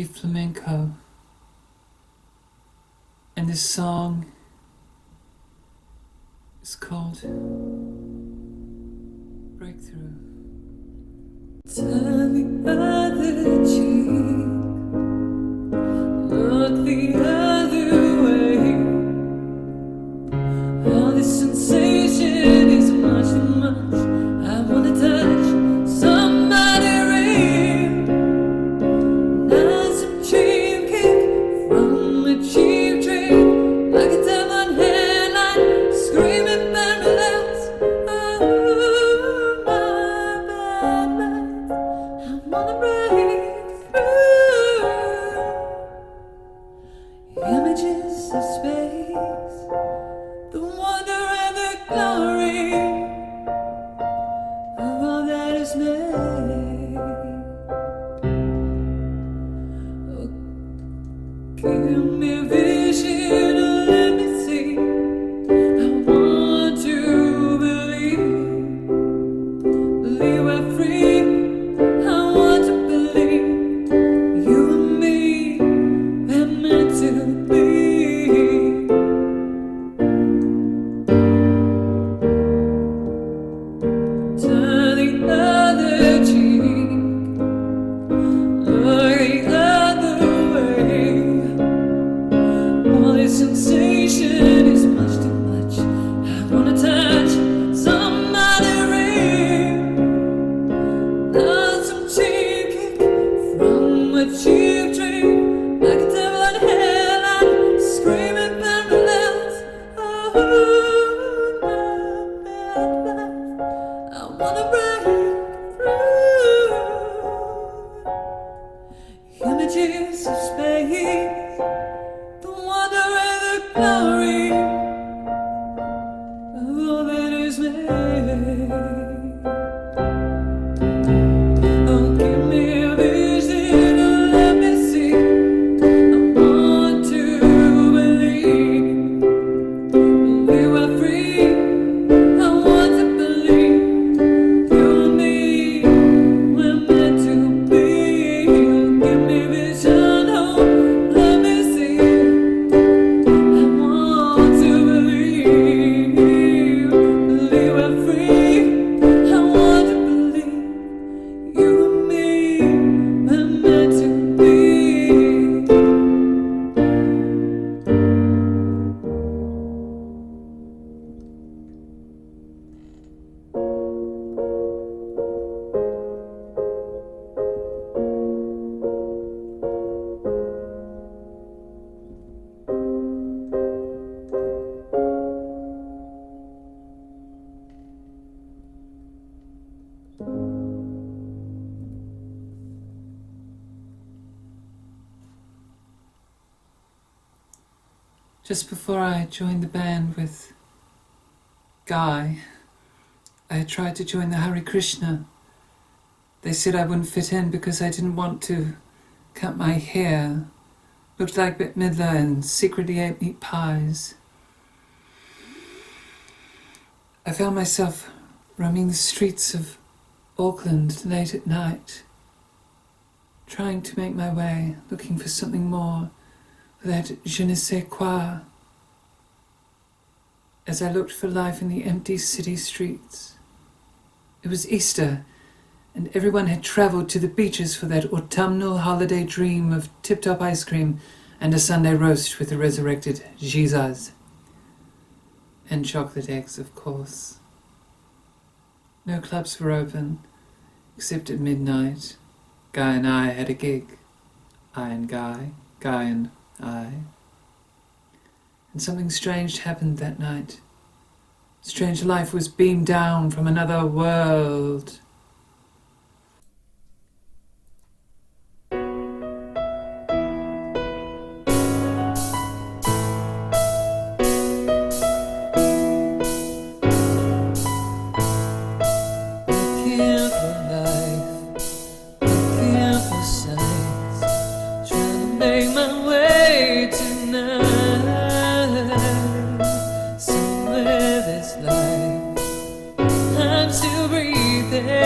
Flamingo, and this song is called Breakthrough. Turn the other cheek, look the other way. All this sensation is much too much. I wanna touch somebody real. Not some cheap kick from a cheap drink, like a diamond headline, screaming parallels. Oh, my bad life. I wanna break through images of space, the wonder and the glory of all that is made. Oh, give me vision, let me see. I want to believe we're free. I want to believe you and me, we're meant to be. Turn the other cheek, look the other way. All this sensation is much too much. I wanna touch somebody real. Not some cheap kick from a cheap drink, like a devil in hell, screaming parallels. Oh, my bad life. I wanna break through images of space, the wonder and the glory of all that is made. Oh, give me a vision, let me see. I want to believe we were free. I want to believe you and me, we're meant to be. Give me vision, oh, let me see. I want to believe we're free. I want to believe you and me, we're meant to be. Just before I joined the band with Guy, I tried to join the Hare Krishna. They said I wouldn't fit in because I didn't want to cut my hair, looked like Bette Midler, and secretly ate meat pies. I found myself roaming the streets of Auckland late at night, trying to make my way, looking for something more, for that je ne sais quoi. As I looked for life in the empty city streets, it was Easter, and everyone had travelled to the beaches for that autumnal holiday dream of tip-top ice cream and a Sunday roast with the resurrected Jesus. And chocolate eggs, of course. No clubs were open, except at midnight. Guy and I had a gig. I and Guy, Guy and I. And something strange happened that night. Strange life was beamed down from another world. Looking for life, looking for signs, trying to make my way tonight. Somewhere there's life, I'm still breathing.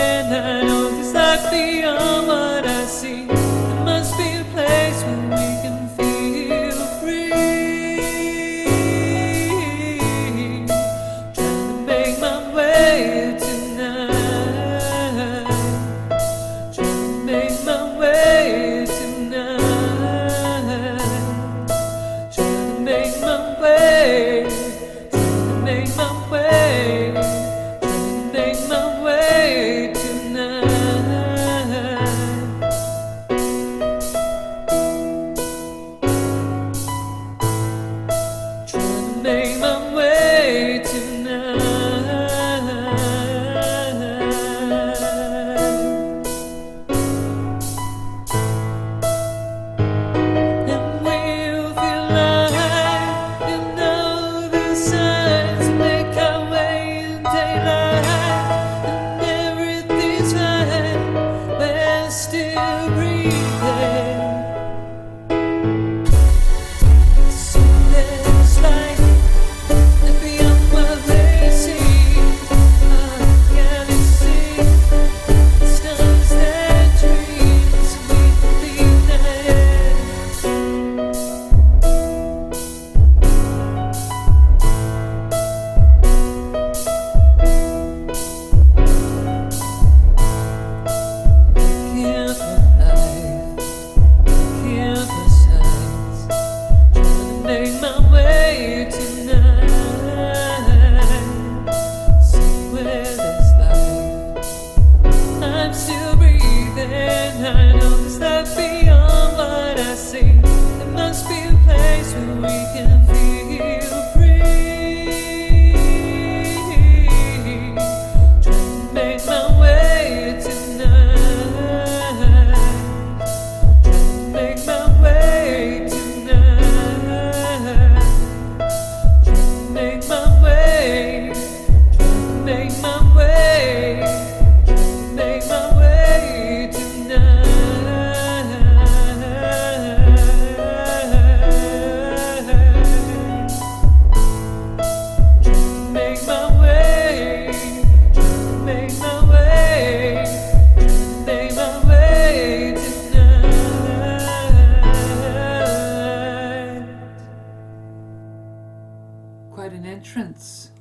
entrance.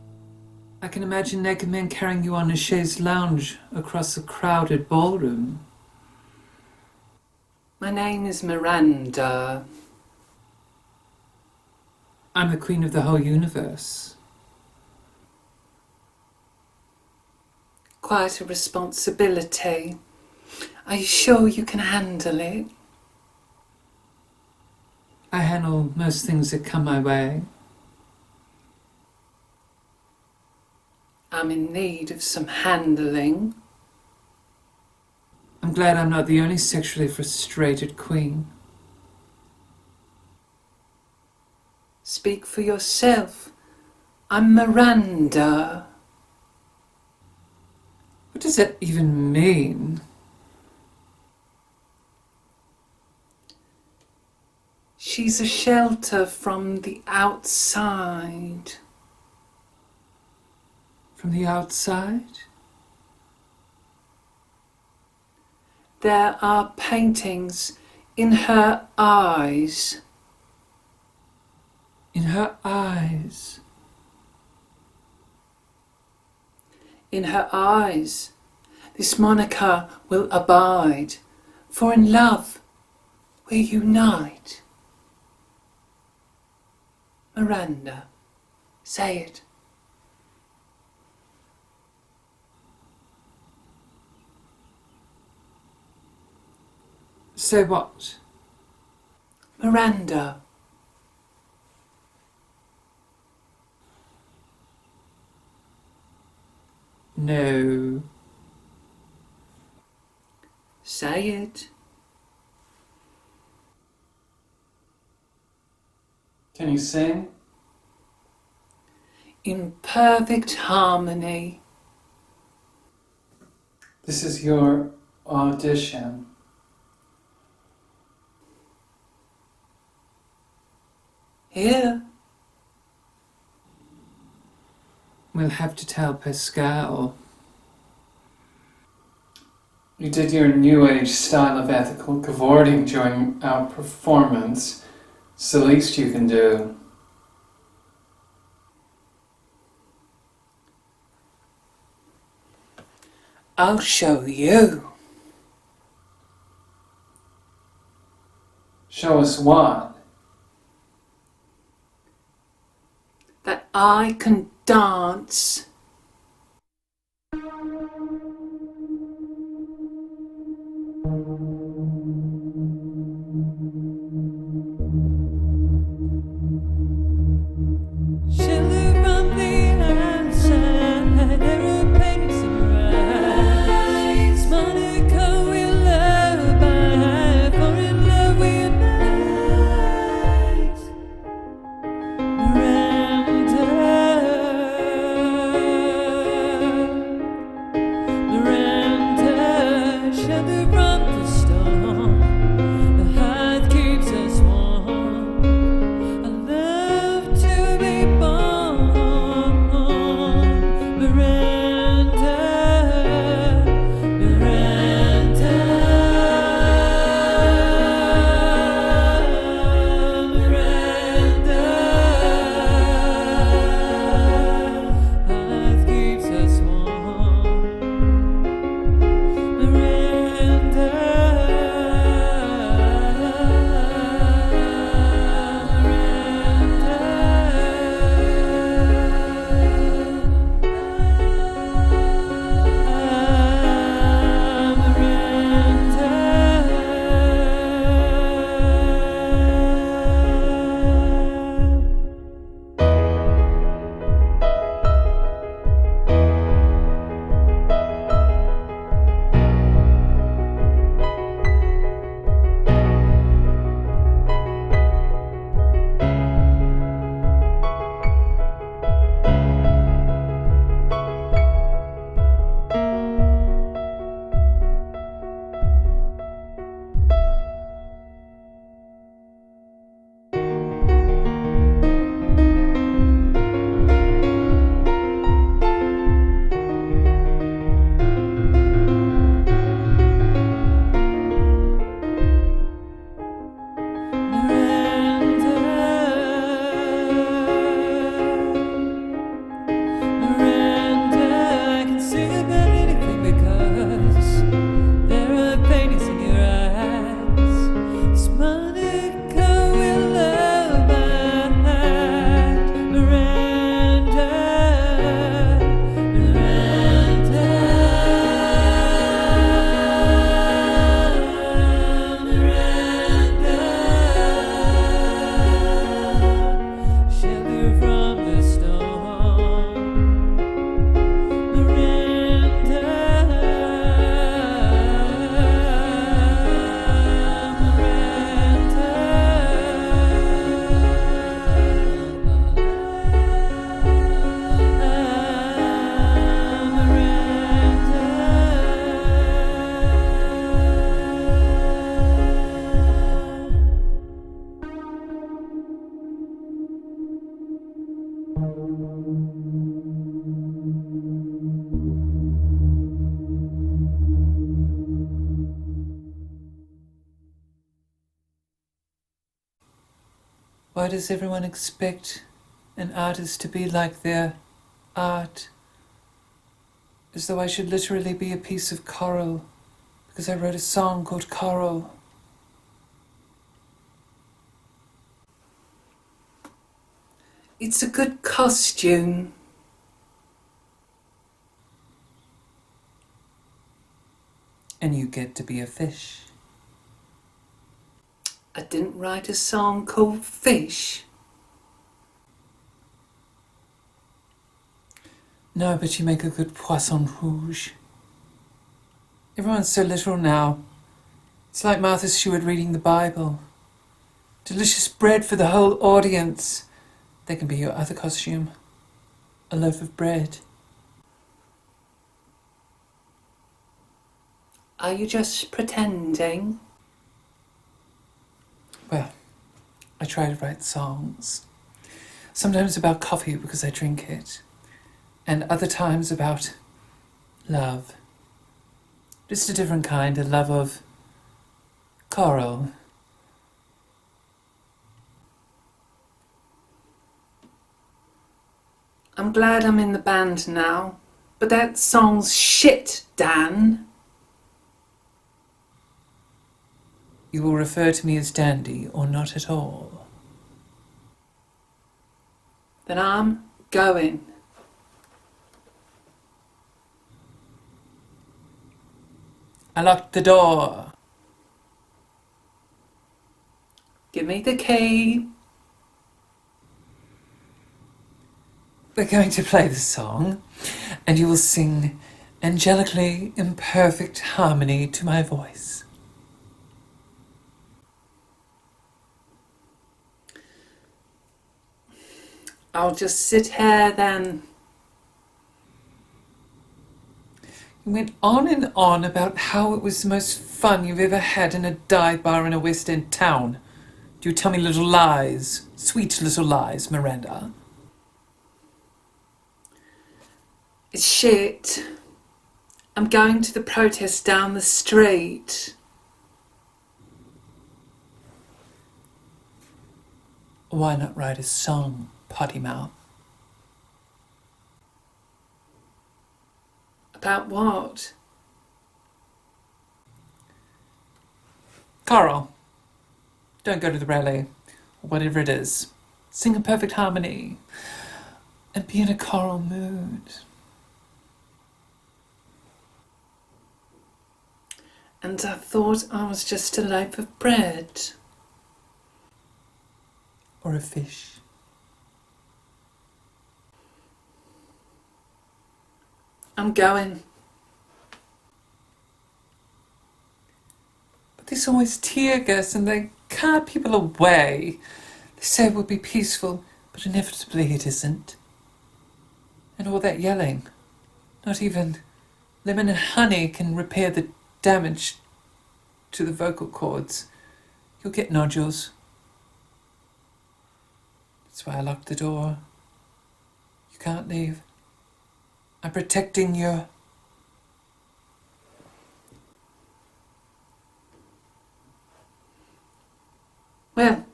I can imagine naked men carrying you on a chaise lounge across a crowded ballroom. My name is Miranda. I'm the queen of the whole universe. Quite a responsibility. Are you sure you can handle it? I handle most things that come my way. I'm in need of some handling. I'm glad I'm not the only sexually frustrated queen. Speak for yourself. I'm Miranda. What does that even mean? She's a shelter from the outside. From the outside? There are paintings in her eyes. In her eyes. In her eyes, this moniker will abide, for in love we unite. Miranda, say it. Say what? Miranda. No. Say it. Can you sing? In perfect harmony. This is your audition. Here. We'll have to tell Pascal. You did your new age style of ethical cavorting during our performance. It's the least you can do. I'll show you. Show us what? That I can dance. Why does everyone expect an artist to be like their art? As though I should literally be a piece of coral because I wrote a song called Coral. It's a good costume. And you get to be a fish. I didn't write a song called Fish. No, but you make a good poisson rouge. Everyone's so literal now. It's like Martha Stewart reading the Bible. Delicious bread for the whole audience. They can be your other costume. A loaf of bread. Are you just pretending? Well, I try to write songs. Sometimes about coffee because I drink it. And other times about love. Just a different kind, a love of coral. I'm glad I'm in the band now, but that song's shit, Dan. You will refer to me as Dandy or not at all. Then I'm going. I locked the door. Give me the key. We're going to play the song, and you will sing angelically in perfect harmony to my voice. I'll just sit here then. You went on and on about how it was the most fun you've ever had in a dive bar in a West End town. Do you tell me little lies, sweet little lies, Miranda? It's shit. I'm going to the protest down the street. Why not write a song, potty mouth? About what? Carl, don't go to the rally, or whatever it is. Sing in perfect harmony, and be in a choral mood. And I thought I was just a loaf of bread. Or a fish. I'm going. But there's always tear gas and they cart people away. They say it will be peaceful, but inevitably it isn't. And all that yelling. Not even lemon and honey can repair the damage to the vocal cords. You'll get nodules. That's why I locked the door. You can't leave. I'm protecting you. Well,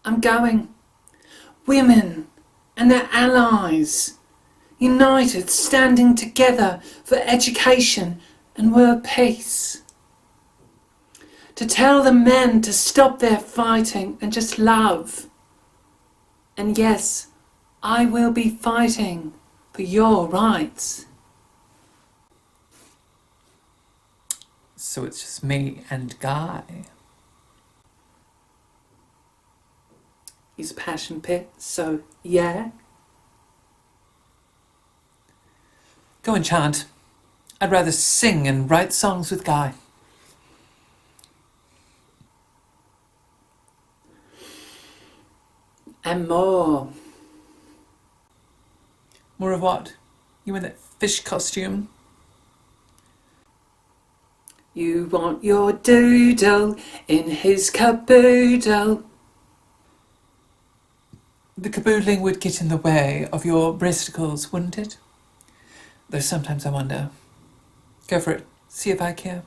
I'm going. Women and their allies, united, standing together for education and world peace. To tell the men to stop their fighting and just love. And yes, I will be fighting for your rights. So it's just me and Guy. He's a passion pit, so yeah. Go and chant. I'd rather sing and write songs with Guy. And more. More of what? You in that fish costume? You want your doodle in his caboodle. The caboodling would get in the way of your breasticles, wouldn't it? Though sometimes I wonder. Go for it. See if I care.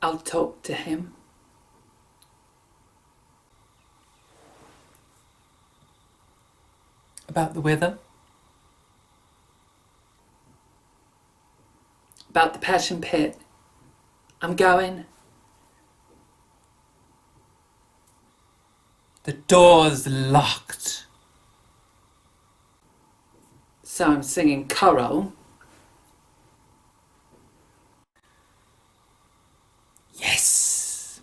I'll talk to him. About the weather? About the passion pit. I'm going. The door's locked. So I'm singing choral. Yes!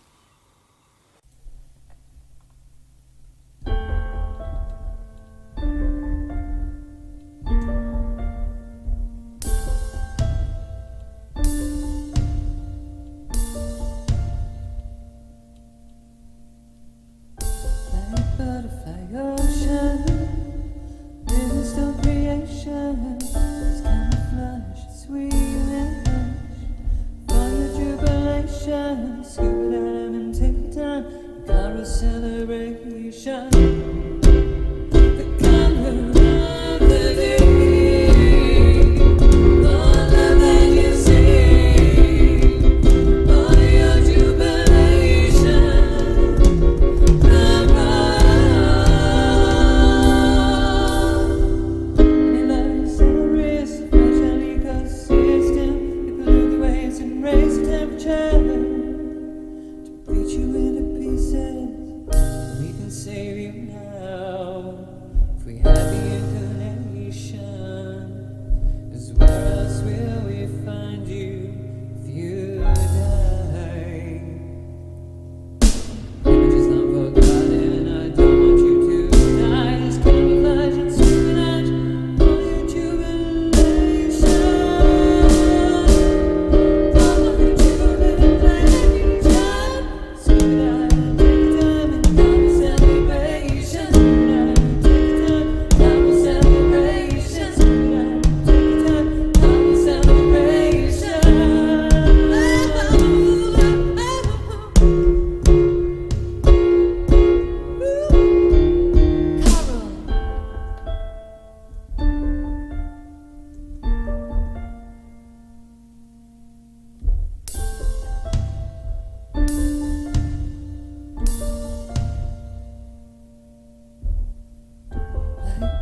Like butterfly ocean, living still creation. It's camouflage, sweet and hush. For your jubilation, scoop it out and take it down. Color celebration. The color of the day. The love that you see. For your jubilation.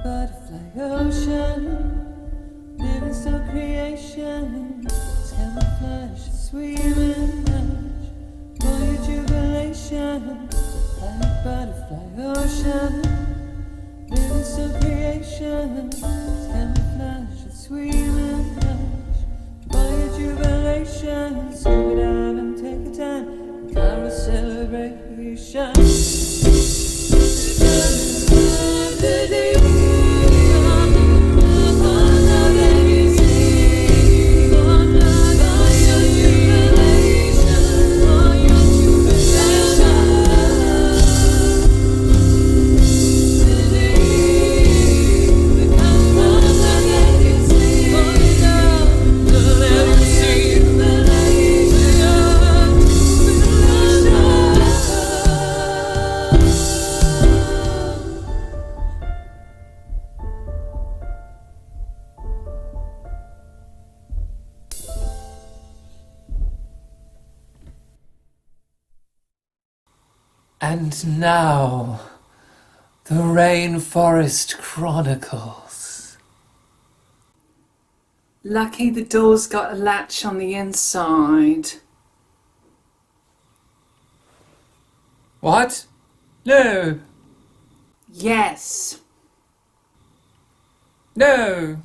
Butterfly ocean, living still creation. It's camouflage, sweet and hush. For your jubilation, like butterfly ocean, living still creation. It's camouflage, sweet and hush. For your jubilation, scoop it out and take a time. Color celebration. The day. And now, the Rainforest Chronicles. Lucky the door's got a latch on the inside. What? No. Yes. No.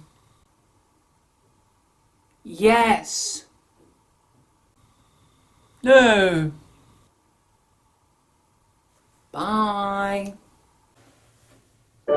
Yes. No. Bye. The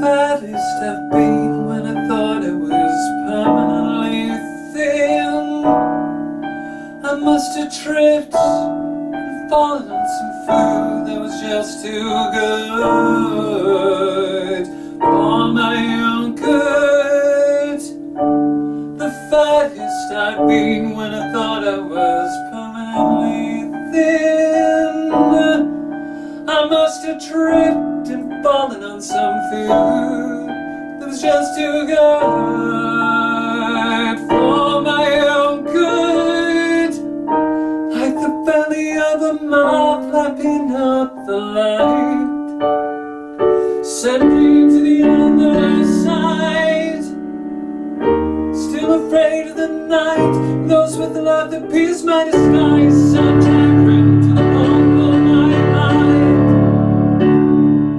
fattest I've been when I thought I was permanently thin. I must have tripped and fallen on some food that was just too good for my own good. The fattest I've been when I thought I was permanently within. I must have tripped and fallen on some food that was just too good for my own good. Like the belly of a moth lapping up the light, sending to the other side. Still afraid of the night, those with the love that pierced my disguise. I'm tired to the bone of my mind.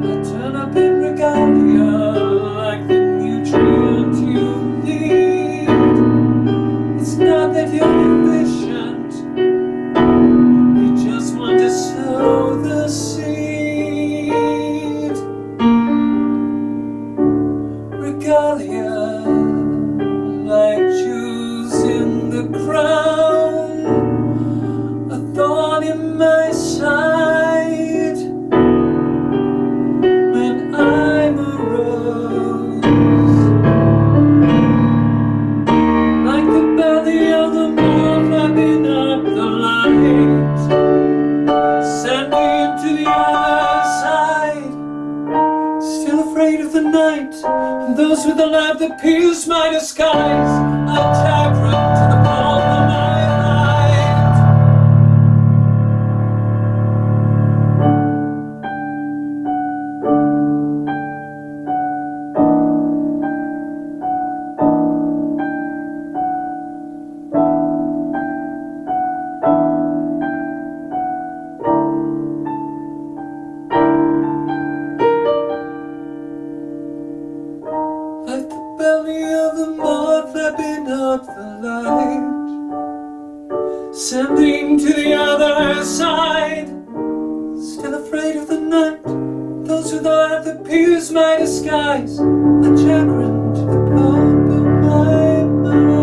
I turn up in regalia like the nutrient you need. It's not that you're deficient, you just want to sow the seed. Regalia, like jewels in the crown, a thorn in my side. When I'm a rose, like the belly of the moth lapping up the light, sending to the other side. Still afraid of the night, and those with the love that pierced my disguise. I'm tabram to the palm of my hand. Like the belly of the moth lapping up the light, sending to the other side. Still afraid of the night, those with the light that pierced my disguise. A chagrin to the pulp of my mind.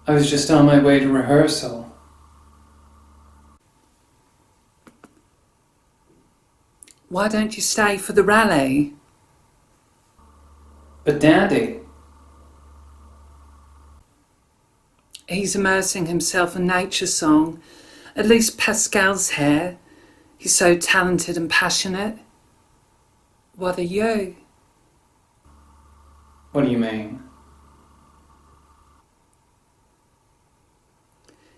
I was just on my way to rehearsal. Why don't you stay for the rally? But Daddy, He's immersing himself in nature song. At least Pascal's here. He's so talented and passionate. What are you? what do you mean?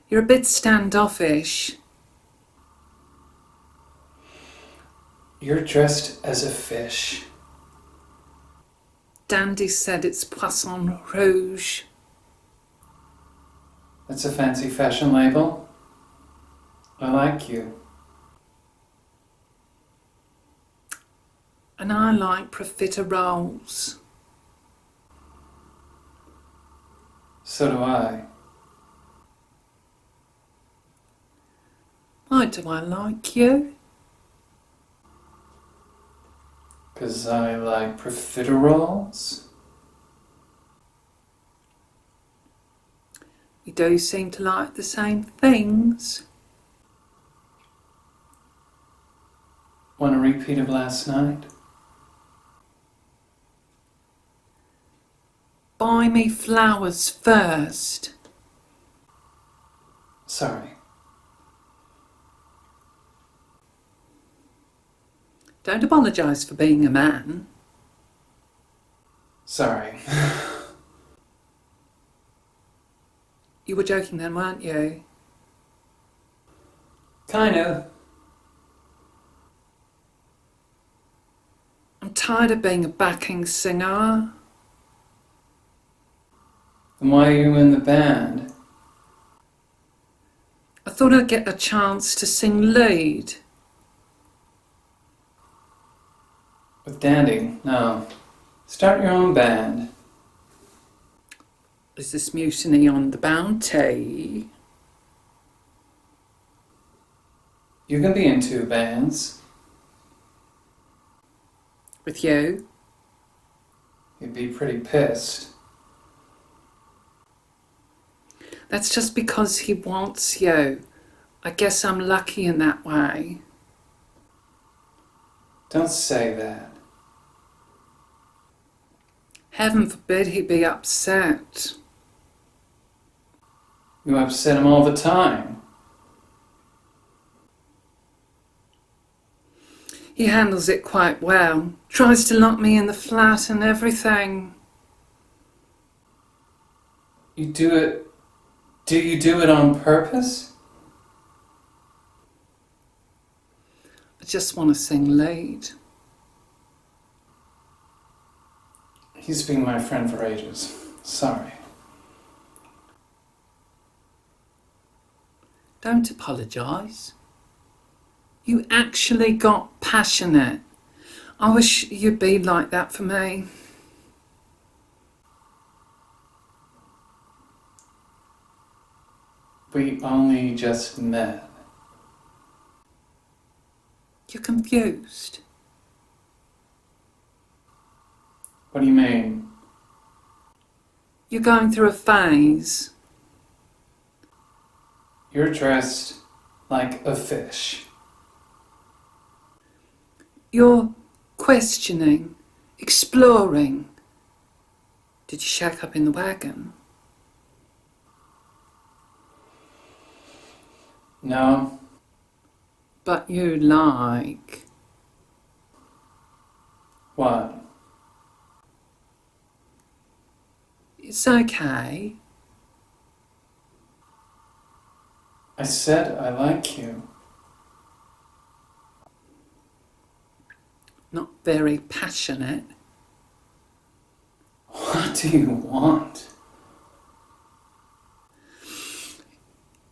You're a bit standoffish. You're dressed as a fish. Dandy said it's poisson rouge. That's a fancy fashion label. I like you. And I like profiteroles. So do I. Why do I like you? 'Cause I like profiteroles. We do seem to like the same things. Want a repeat of last night? Buy me flowers first. Sorry. Don't apologise for being a man. Sorry. You were joking then, weren't you? Kind of. I'm tired of being a backing singer. Then why are you in the band? I thought I'd get a chance to sing lead. With Dandy? No. Start your own band. Is this mutiny on the bounty? You can be in 2 bands. With you? You'd be pretty pissed. That's just because he wants you. I guess I'm lucky in that way. Don't say that. Heaven forbid he be upset. You upset him all the time. He handles it quite well. Tries to lock me in the flat and everything. You do it... Do you do it on purpose? I just want to sing lead. He's been my friend for ages. Sorry. Don't apologise. You actually got passionate. I wish you'd be like that for me. We only just met. You're confused. What do you mean? You're going through a phase. You're dressed like a fish. You're questioning, exploring. Did you shack up in the wagon? No. But you like. What? It's okay. I said I like you. Not very passionate. What do you want?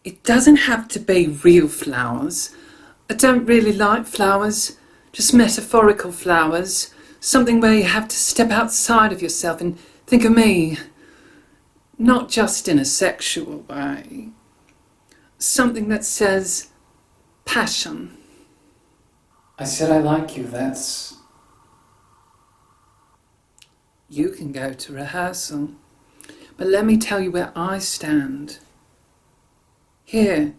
It doesn't have to be real flowers. I don't really like flowers, just metaphorical flowers. Something where you have to step outside of yourself and think of me. Not just in a sexual way. Something that says passion. I said I like you, that's... You can go to rehearsal, but let me tell you where I stand. Here,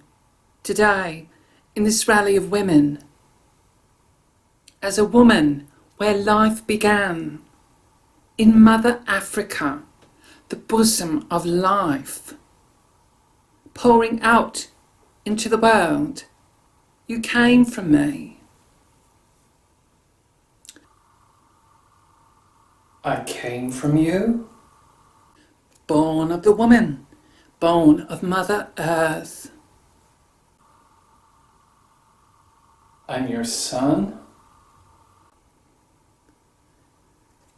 today, in this rally of women. As a woman, where life began. In Mother Africa, the bosom of life. Pouring out into the world. You came from me. I came from you? Born of the woman, born of Mother Earth. I'm your son?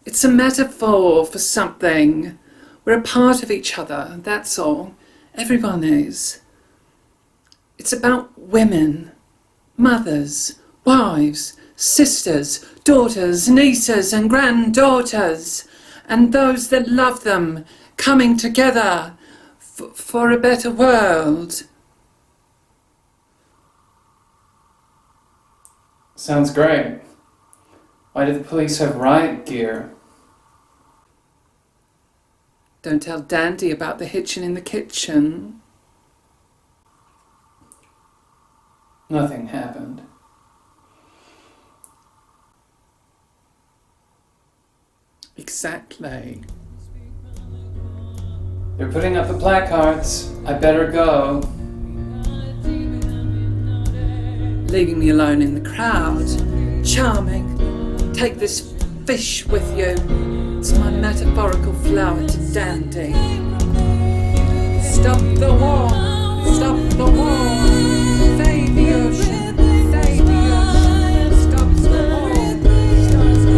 It's a metaphor for something. We're a part of each other, that's all. Everyone is. It's about women, mothers, wives, sisters, daughters, nieces and granddaughters, and those that love them coming together for a better world. Sounds great. Why do the police have riot gear? Don't tell Dandy about the hitching in the kitchen. Nothing happened. Exactly. They're putting up the placards. I better go. Leaving me alone in the crowd. Charming. Take this fish with you. It's my metaphorical flower to Dandy. Stop the war! Stop the war! Save the ocean! Save the ocean! Stop the war! Stop the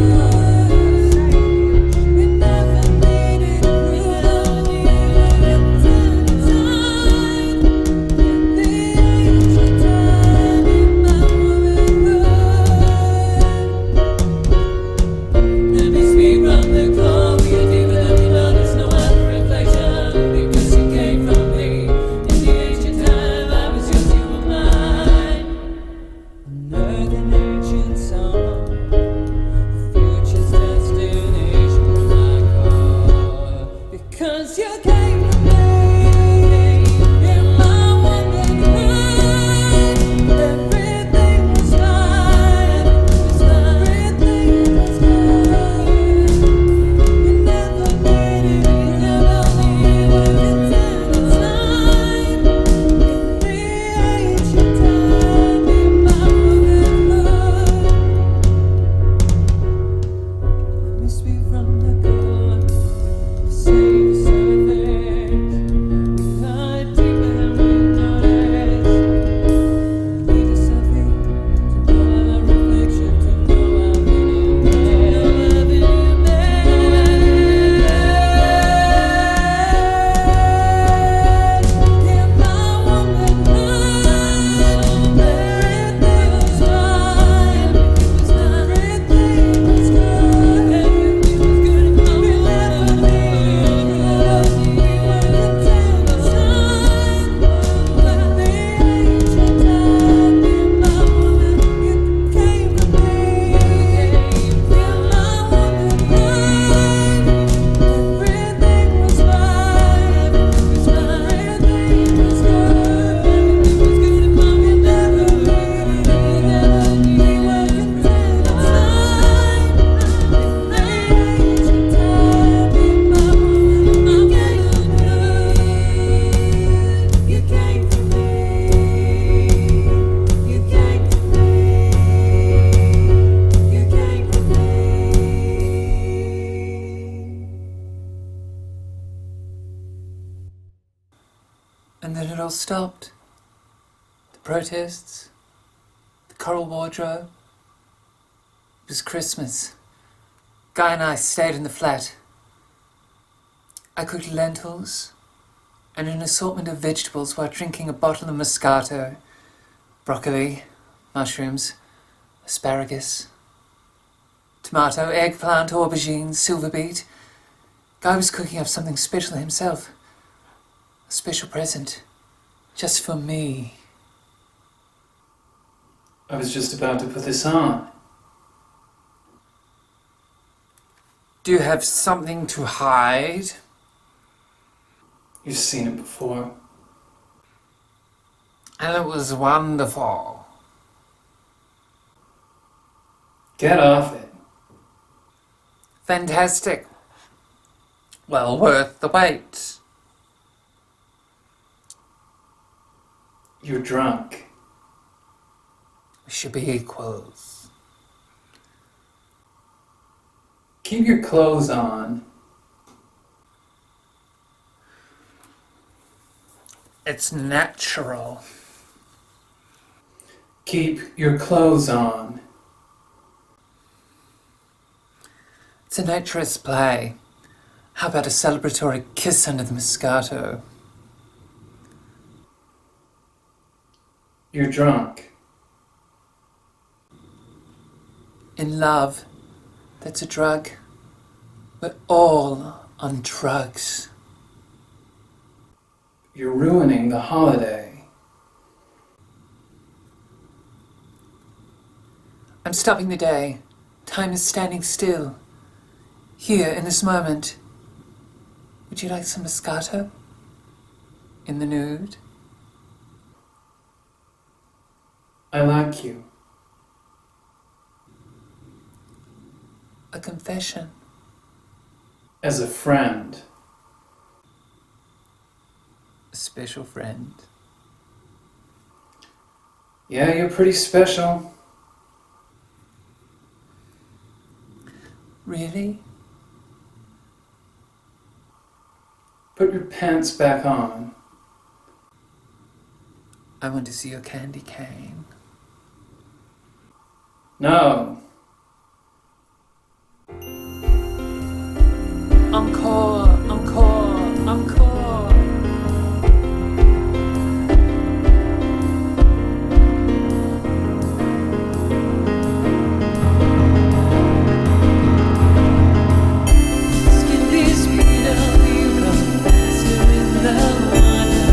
all stopped. The protests, the coral wardrobe. It was Christmas. Guy and I stayed in the flat. I cooked lentils and an assortment of vegetables while drinking a bottle of Moscato, broccoli, mushrooms, asparagus, tomato, eggplant, aubergine, silver beet. Guy was cooking up something special himself. A special present. Just for me. I was just about to put this on. Do you have something to hide? You've seen it before. And it was wonderful. Get off it. Fantastic. Well worth the wait. You're drunk. We should be equals. Keep your clothes on. It's natural. Keep your clothes on. It's a naturous play. How about a celebratory kiss under the Moscato? You're drunk. In love, that's a drug. We're all on drugs. You're ruining the holiday. I'm stopping the day. Time is standing still. Here, in this moment. Would you like some Moscato? In the nude? I like you. A confession. As a friend. A special friend. Yeah, you're pretty special. Really? Put your pants back on. I want to see your candy cane. No. Encore, encore, encore. Skip this speed up, you run faster in the water.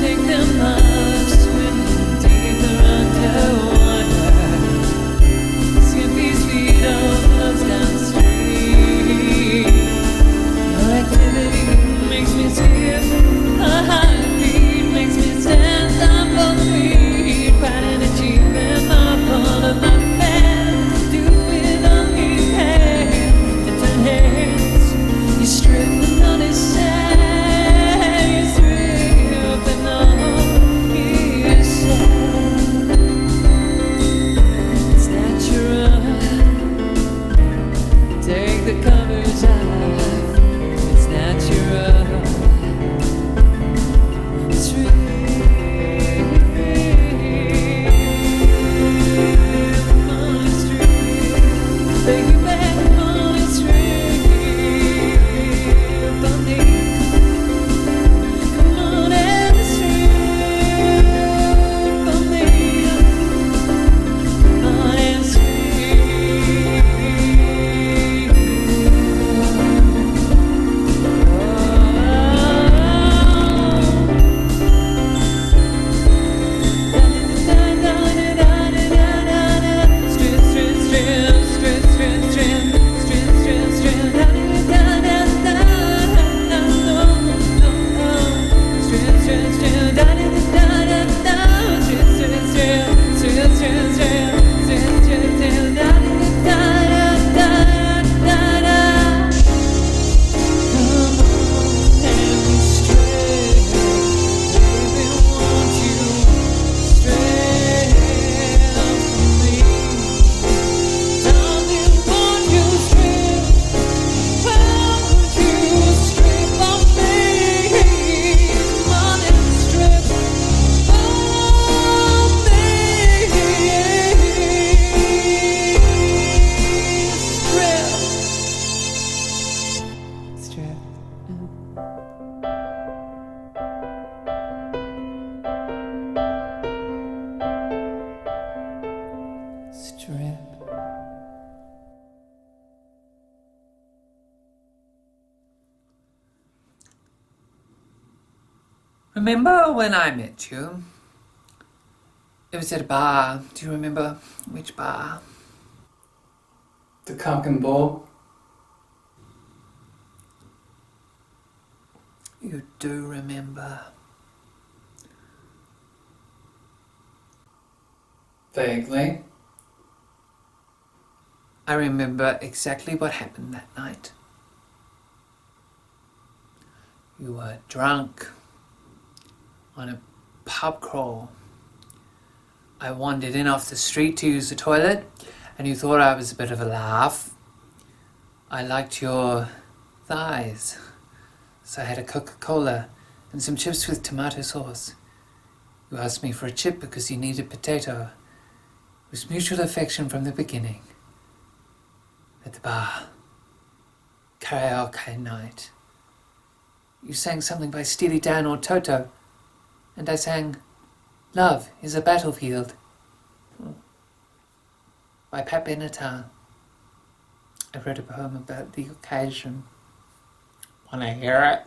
Take them up, swimming deeper underwater. remember when I met you? It was at a bar. Do you remember which bar? The Cock and Bull. You do remember. Vaguely. I remember exactly what happened that night. You were drunk on a pub crawl. I wandered in off the street to use the toilet, and you thought I was a bit of a laugh. I liked your thighs, so I had a Coca-Cola and some chips with tomato sauce. You asked me for a chip because you needed potato. It was mutual affection from the beginning. At the bar. Karaoke night. You sang something by Steely Dan or Toto, and I sang Love is a Battlefield by Pat Benatar. I wrote a poem about the occasion. Wanna hear it?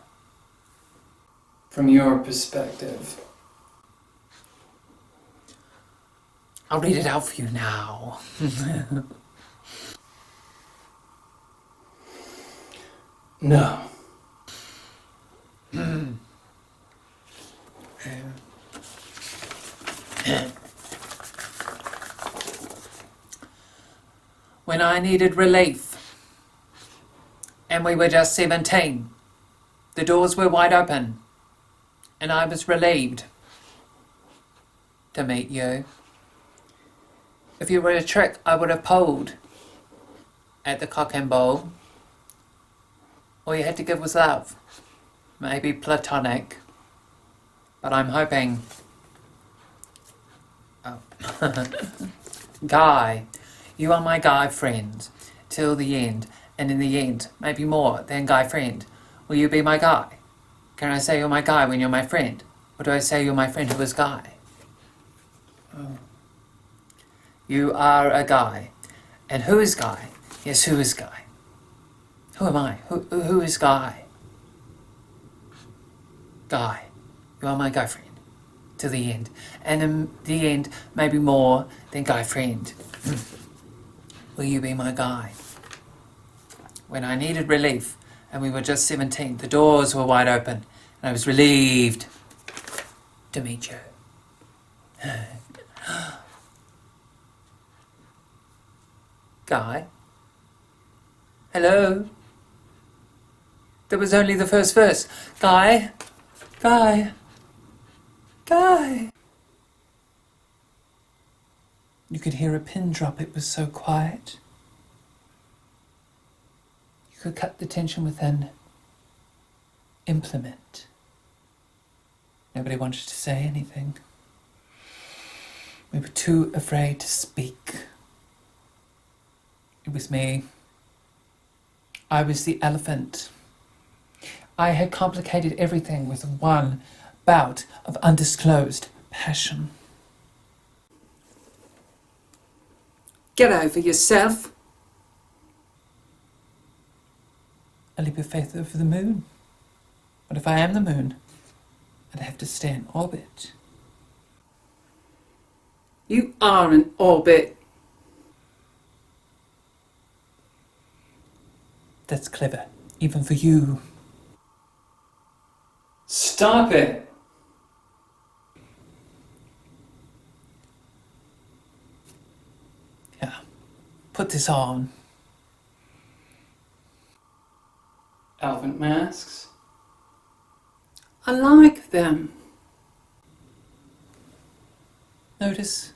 From your perspective. I'll read it out for you now. No. When I needed relief, and we were just 17, the doors were wide open, and I was relieved to meet you. If you were a trick, I would have pulled at the Cock and Bull. All you had to give was love. Maybe platonic. But I'm hoping... Oh. Guy. You are my guy friend. Till the end. And in the end, maybe more than guy friend. Will you be my guy? Can I say you're my guy when you're my friend? Or do I say you're my friend who is guy? Oh. You are a guy. And who is guy? Yes, who is guy? Who am I? Who is Guy? Guy. You are my guy friend. To the end. And in the end, maybe more than guy friend. Will you be my guy? When I needed relief, and we were just 17, the doors were wide open, and I was relieved to meet you. Guy? Hello? That was only the first verse. Guy? Guy? Guy? You could hear a pin drop, it was so quiet. You could cut the tension with an implement. Nobody wanted to say anything. We were too afraid to speak. It was me. I was the elephant. I had complicated everything with one bout of undisclosed passion. Get over yourself. A leap of faith over the moon. What if I am the moon? I'd have to stay in orbit. You are in orbit. That's clever, even for you. Stop it. Yeah, put this on. Elephant masks. I like them. Notice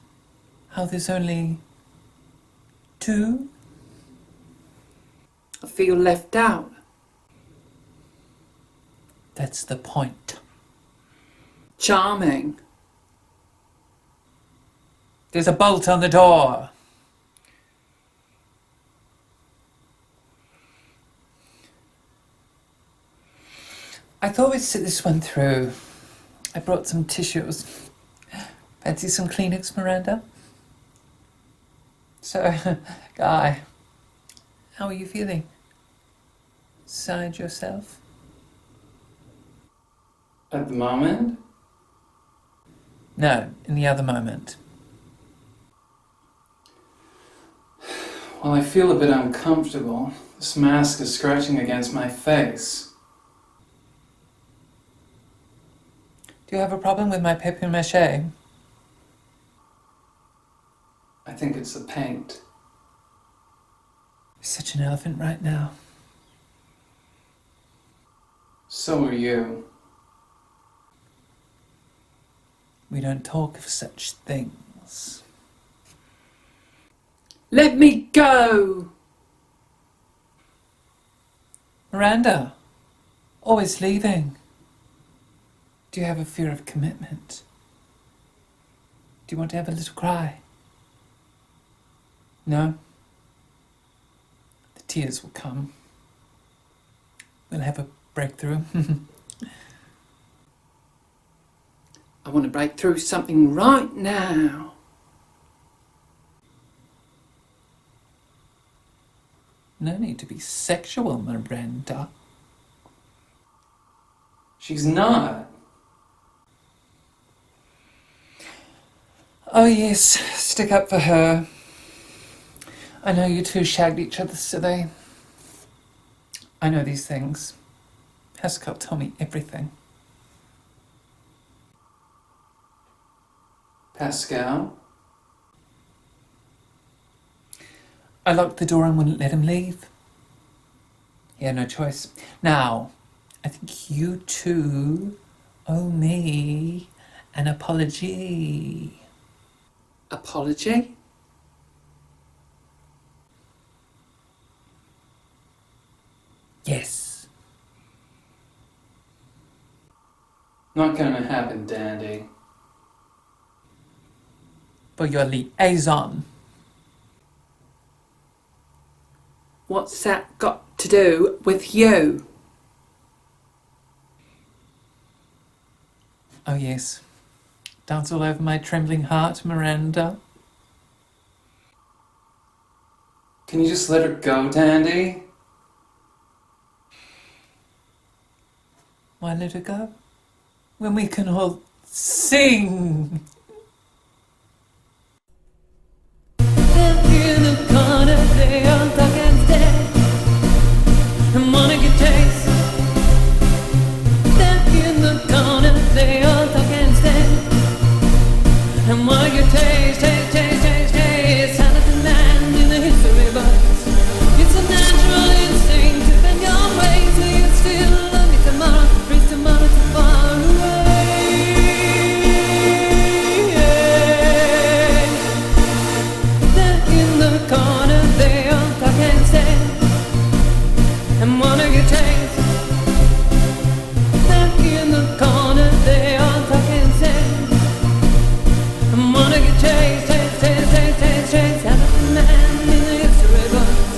how there's only two? I feel left out. That's the point. Charming. There's a bolt on the door. I thought we'd sit this one through. I brought some tissues. Fancy some Kleenex, Miranda? So, Guy, how are you feeling? Side yourself? At the moment, No, in the other moment. Well, I feel a bit uncomfortable. This mask is scratching against my face. Do you have a problem with my papier-mâché? I think it's the paint. You're such an elephant right now. So are you. We don't talk of such things. Let me go! Miranda, always leaving. Do you have a fear of commitment? Do you want to have a little cry? No? The tears will come. We'll have a breakthrough. I want to break through something right now. No need to be sexual, Miranda. She's not. Oh yes, stick up for her. I know you two shagged each other, silly. I know these things. Haskell told me everything. Pascal? I locked the door and wouldn't let him leave. He had no choice. Now, I think you two owe me an apology. Apology? Yes. Not gonna happen, Dandy. For your liaison. What's that got to do with you? Oh yes. Dance all over my trembling heart, Miranda. Can you just let her go, Dandy? Why let her go? When we can all sing. In the corner, they all talk and stare and wanna get taste. In the corner, they all talk and stare and wanna get taste, taste, taste, taste, taste. Silent man in the history books. It's a natural instinct to bend your ways, so you still love me tomorrow. Breathe tomorrow too far away. In the corner, they all talk and stare and wanna get taste. In the corner, they all talk and stare and wanna get taste, taste, taste, taste, taste, taste. Out of the man in the history books.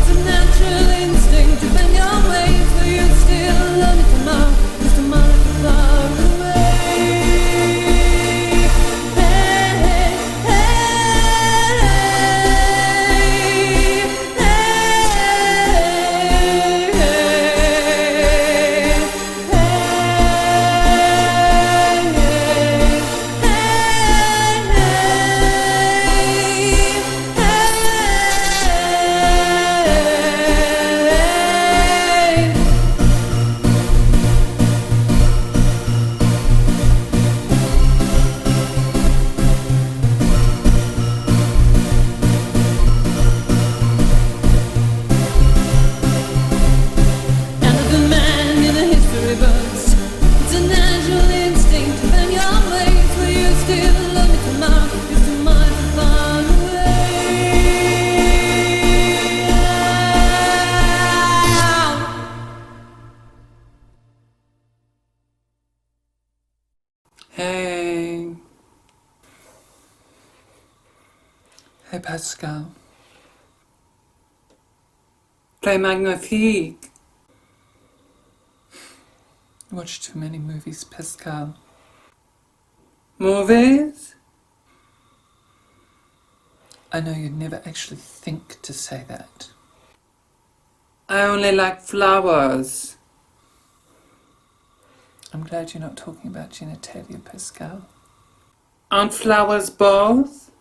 It's a natural instinct to bend your ways, but you still love me tomorrow. 'Cause tomorrow is far away. Hey, and of the man in the history books. It's a natural instinct to bend your ways, but you still love me tomorrow. 'Cause tomorrow's so far away. Hey. Hey, Pascal. Play magnifique. You watch too many movies, Pascal. Movies? I know you'd never actually think to say that. I only like flowers. I'm glad you're not talking about genitalia, Pascal. Aren't flowers both?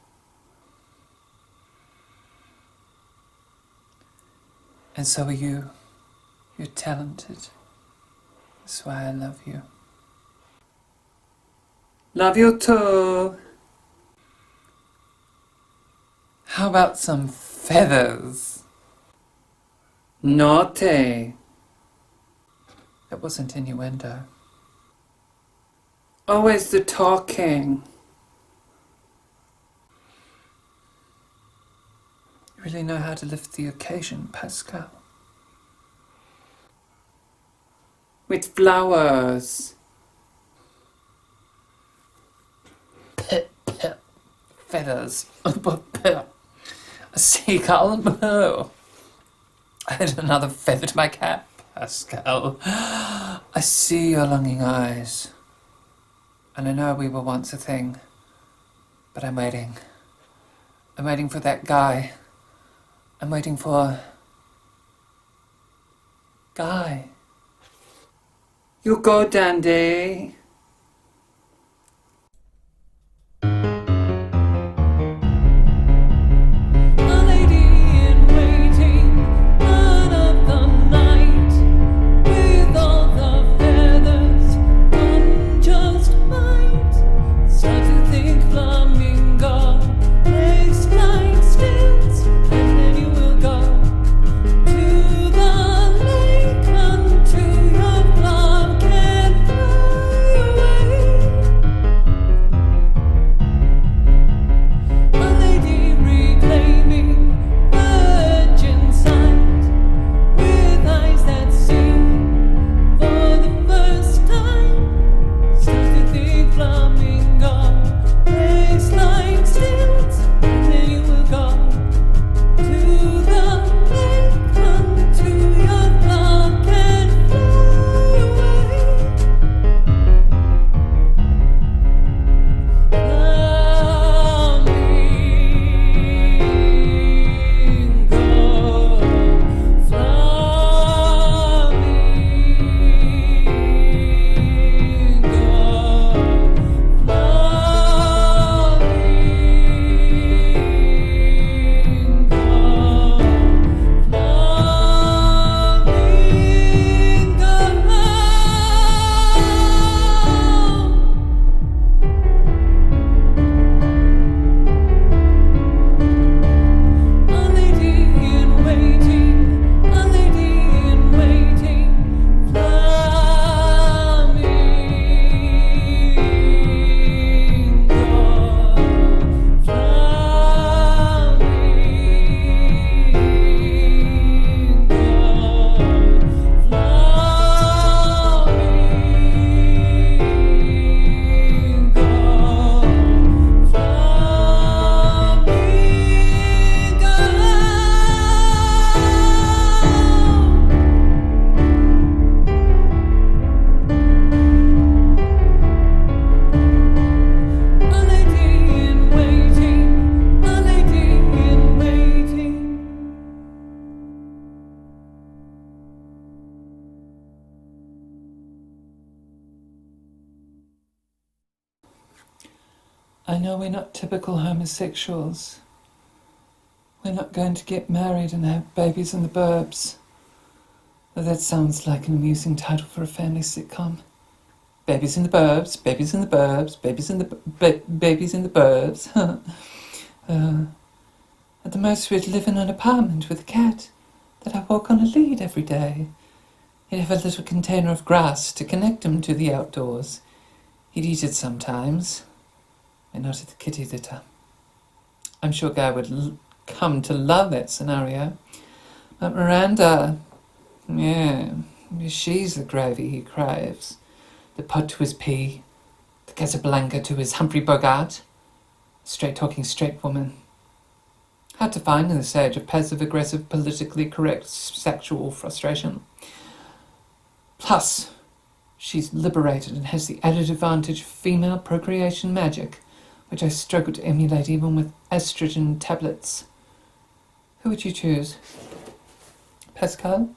And so are you. You're talented. That's why I love you. Love you too. How about some feathers? Naughty. That wasn't innuendo. Always the talking. You really know how to lift the occasion, Pascal. With flowers. Feathers. A seagull. No. Add another feather to my cap, Pascal. I see your longing eyes. And I know we were once a thing. But I'm waiting. I'm waiting for that guy. I'm waiting for... Guy. You go, Dandy. A lady in waiting, none of the night, with all the feathers on just right. Start to think flamingo, legs like stilts, and then you will go to the lake until your flock can fly away. A lady reclaiming virgin sight, with eyes that see for the first time. Start to think flamingo, legs like stilts, and then you will go to the lake until your flock can fly away. A lady in waiting, a lady in waiting, A lady in waiting, a lady in waiting. I know we're not typical homosexuals. We're not going to get married and have babies in the burbs. Though that sounds like an amusing title for a family sitcom. Babies in the burbs, babies in the burbs, babies in the babies in the burbs. At the most, we'd live in an apartment with a cat that I walk on a lead every day. He'd have a little container of grass to connect him to the outdoors. He'd eat it sometimes, and not at the kitty litter. I'm sure Guy would come to love that scenario. But Miranda, yeah, she's the gravy he craves. The pot to his pea, the Casablanca to his Humphrey Bogart. Straight-talking straight woman. Hard to find in this age of passive-aggressive, politically correct sexual frustration. Plus, she's liberated and has the added advantage of female procreation magic, which I struggle to emulate even with estrogen tablets. Who would you choose? Pascal?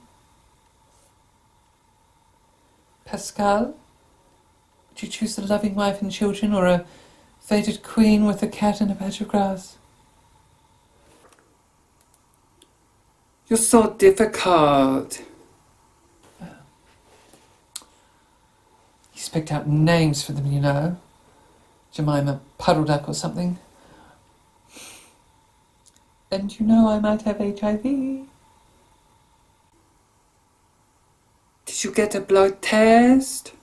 Pascal? Would you choose a loving wife and children, or a Faded queen with a cat in a patch of grass. You're so difficult. He's picked out names for them, you know. Jemima Puddle Duck or something. And you know I might have HIV. Did you get a blood test?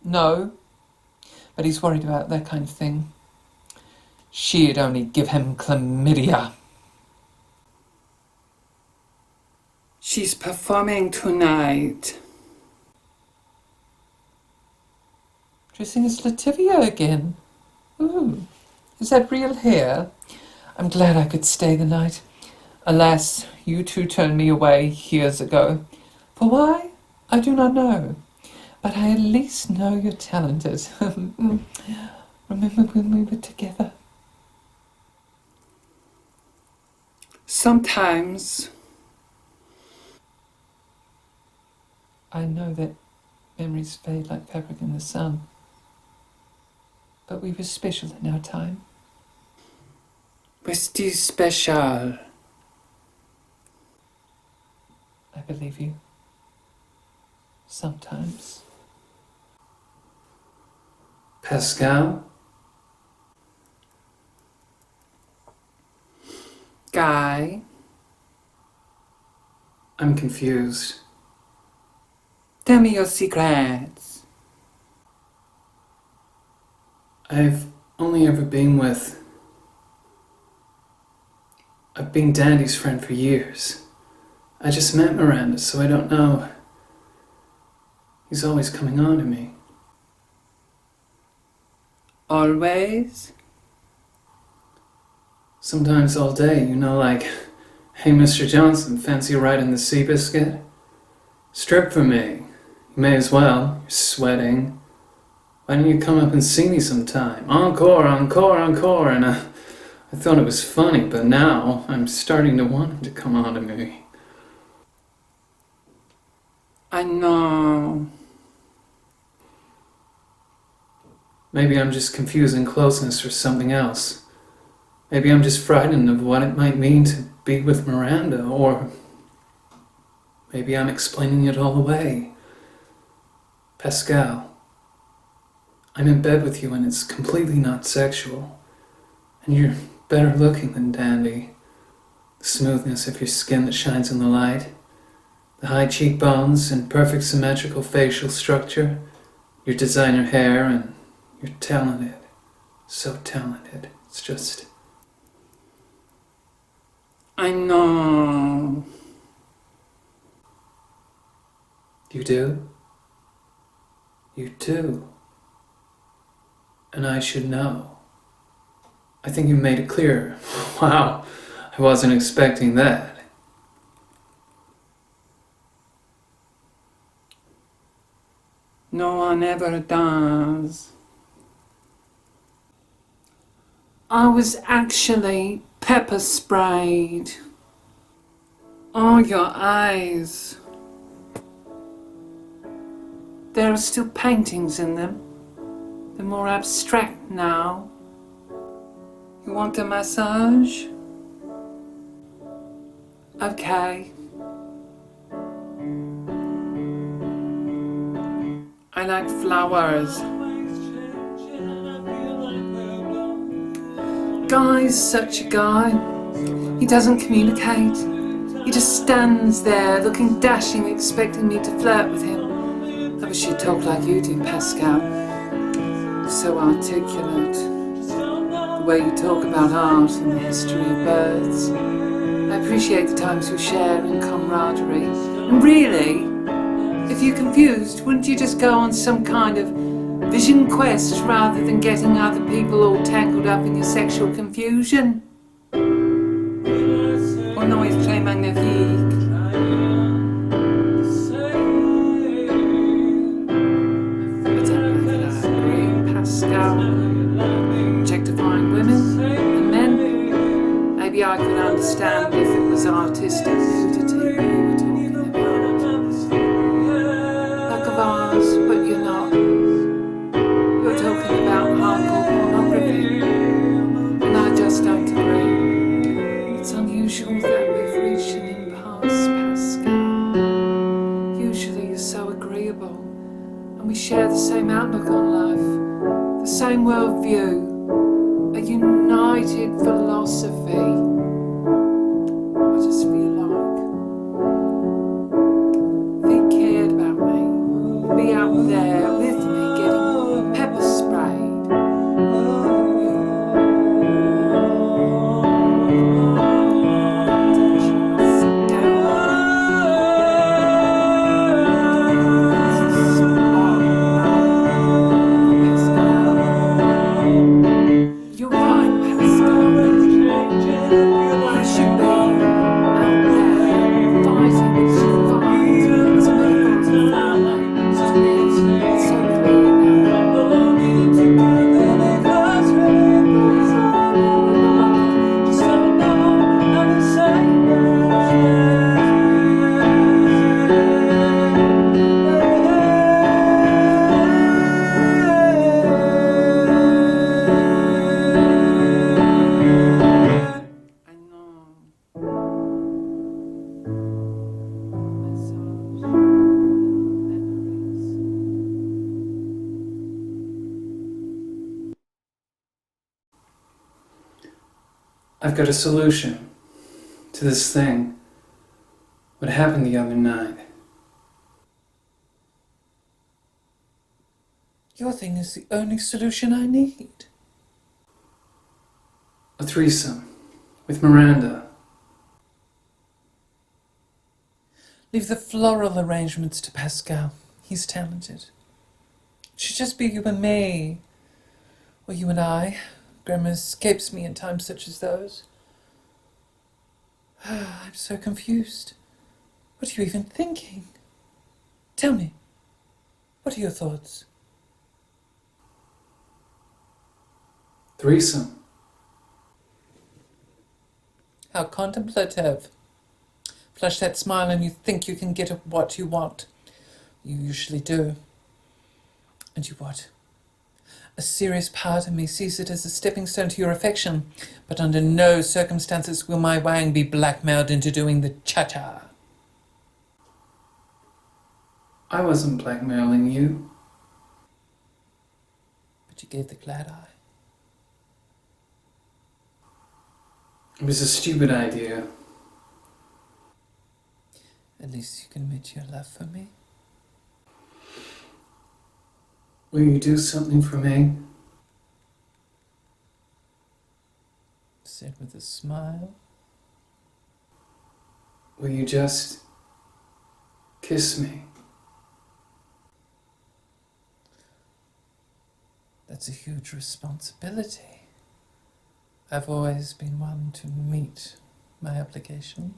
No, but he's worried about that kind of thing. She'd only give him chlamydia. She's performing tonight. Dressing as Lativia again. Ooh, is that real hair? I'm glad I could stay the night. Alas, you two turned me away years ago. For why? I do not know. But I at least know you're talented. Remember when we were together? Sometimes. I know that memories fade like fabric in the sun. But we were special in our time. We're still special. I believe you. Sometimes. Pascal? Guy? I'm confused. Tell me your secrets. I've only ever been with... I've been Dandy's friend for years. I just met Miranda, so I don't know. He's always coming on to me. Always? Sometimes all day, you know, like, hey, Mr. Johnson, fancy a ride in the Seabiscuit? Strip for me. You may as well. You're sweating. Why don't you come up and see me sometime? Encore, encore, encore. And I thought it was funny, but now I'm starting to want him to come on to me. I know. Maybe I'm just confusing closeness for something else. Maybe I'm just frightened of what it might mean to be with Miranda, or maybe I'm explaining it all away. Pascal, I'm in bed with you and it's completely not sexual. And you're better looking than Dandy. The smoothness of your skin that shines in the light, the high cheekbones and perfect symmetrical facial structure, your designer hair, and you're talented. So talented. It's just... I know. You do? You do. And I should know. I think you made it clear. Wow, I wasn't expecting that. No one ever does. I was actually pepper sprayed. Oh, your eyes. There are still paintings in them. They're more abstract now. You want a massage? Okay. I like flowers. Guy's such a guy. He doesn't communicate. He just stands there looking dashing, expecting me to flirt with him. I wish you'd talk like you do, Pascal. So articulate. The way you talk about art and the history of birds. I appreciate the times we share in camaraderie. And really, if you're confused, wouldn't you just go on some kind of vision quest rather than getting other people all tangled up in your sexual confusion? Or non, c'est très magnifique. Pascal, objectifying women and men. Maybe I could understand if it was artistic nudity we were talking about. Like a vase, but you're not. You're talking about hardcore worldview, a united philosophy. I just feel like if he cared about me, he'd be out there with me getting pepper sprayed. You're right, Pascal. I should be out there fighting with survival. It's a metaphor for family. It's so clear I know. Massage memories. I've got a solution to this thing. What happened the other night? Your thing is the only solution I need. A threesome with Miranda. Leave the floral arrangements to Pascal. He's talented. It should just be you and me. Or you and I. Grammar escapes me in times such as those. I'm so confused. What are you even thinking? Tell me. What are your thoughts? Threesome. How contemplative. Flush that smile and you think you can get what you want. You usually do. And you what? A serious part of me sees it as a stepping stone to your affection, but under no circumstances will my wang be blackmailed into doing the cha-cha. I wasn't blackmailing you. But you gave the glad eye. It was a stupid idea. At least you can admit your love for me. Will you do something for me? Said with a smile. Will you just kiss me? That's a huge responsibility. I've always been one to meet my obligations.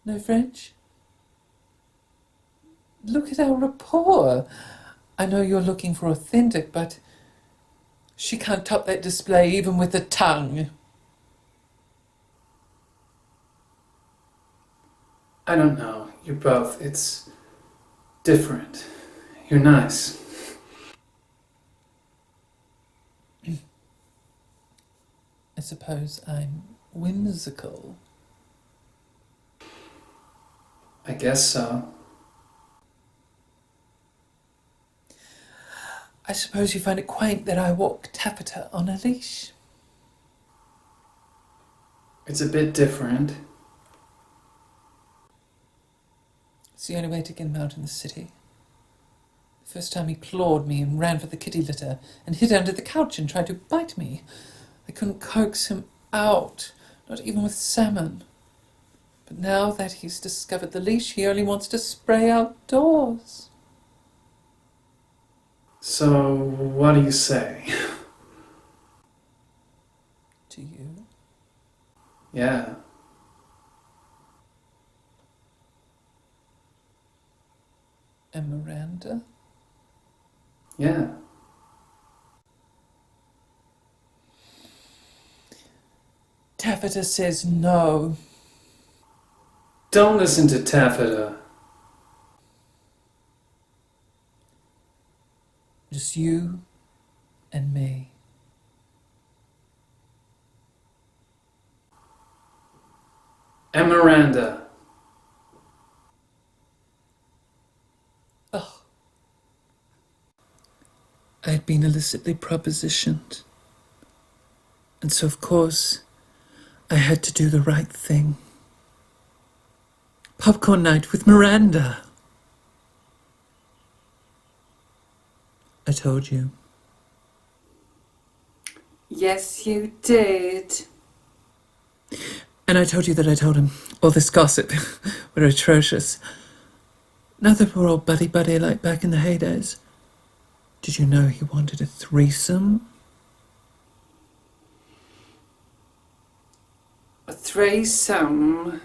No French? Look at our rapport. I know you're looking for authentic, but she can't top that display even with a tongue. I don't know. You're both. It's different. You're nice. I suppose I'm whimsical. I guess so. I suppose you find it quaint that I walk taffeta on a leash. It's a bit different. It's the only way to get him out in the city. The first time he clawed me and ran for the kitty litter and hid under the couch and tried to bite me. I couldn't coax him out, not even with salmon. But now that he's discovered the leash, he only wants to spray outdoors. So, what do you say? To you? Yeah. And Miranda? Yeah. Taffeta says no. Don't listen to taffeta. Just you and me. And Miranda. I had been illicitly propositioned. And so, of course, I had to do the right thing. Popcorn night with Miranda. I told you. Yes, you did. And I told you that I told him all this gossip were atrocious. Now that we're all buddy-buddy like back in the heydays. Did you know he wanted a threesome? A threesome?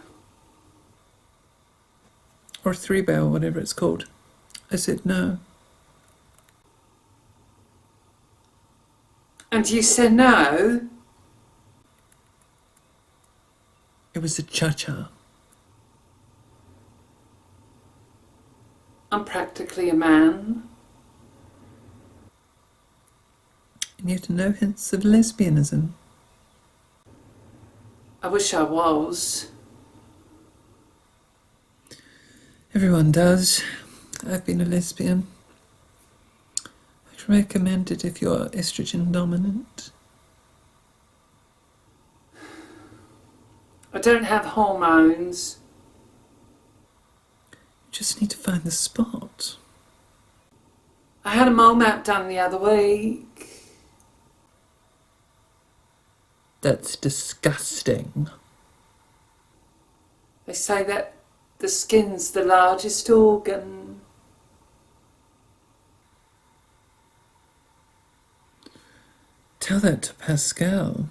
Or three-bell, whatever it's called. I said no. And you said no? It was a cha-cha. I'm practically a man. And yet no hints of lesbianism. I wish I was. Everyone does. I've been a lesbian. I'd recommend it if you're estrogen dominant. I don't have hormones. You just need to find the spot. I had a mole map done the other week. That's disgusting. They say that the skin's the largest organ. Tell that to Pascal.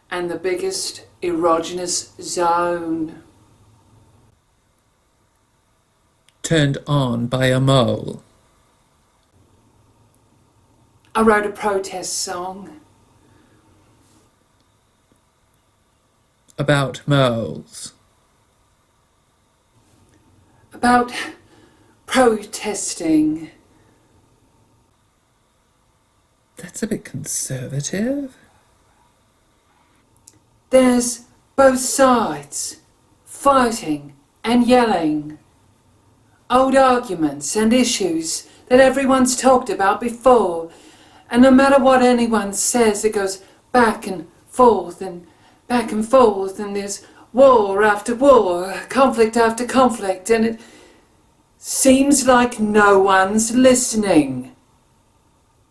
And the biggest erogenous zone. Turned on by a mole. I wrote a protest song. About moles. About protesting. That's a bit conservative. There's both sides, fighting and yelling. Old arguments and issues that everyone's talked about before. And no matter what anyone says, it goes back and forth and back and forth, and there's war after war, conflict after conflict, and it seems like no one's listening.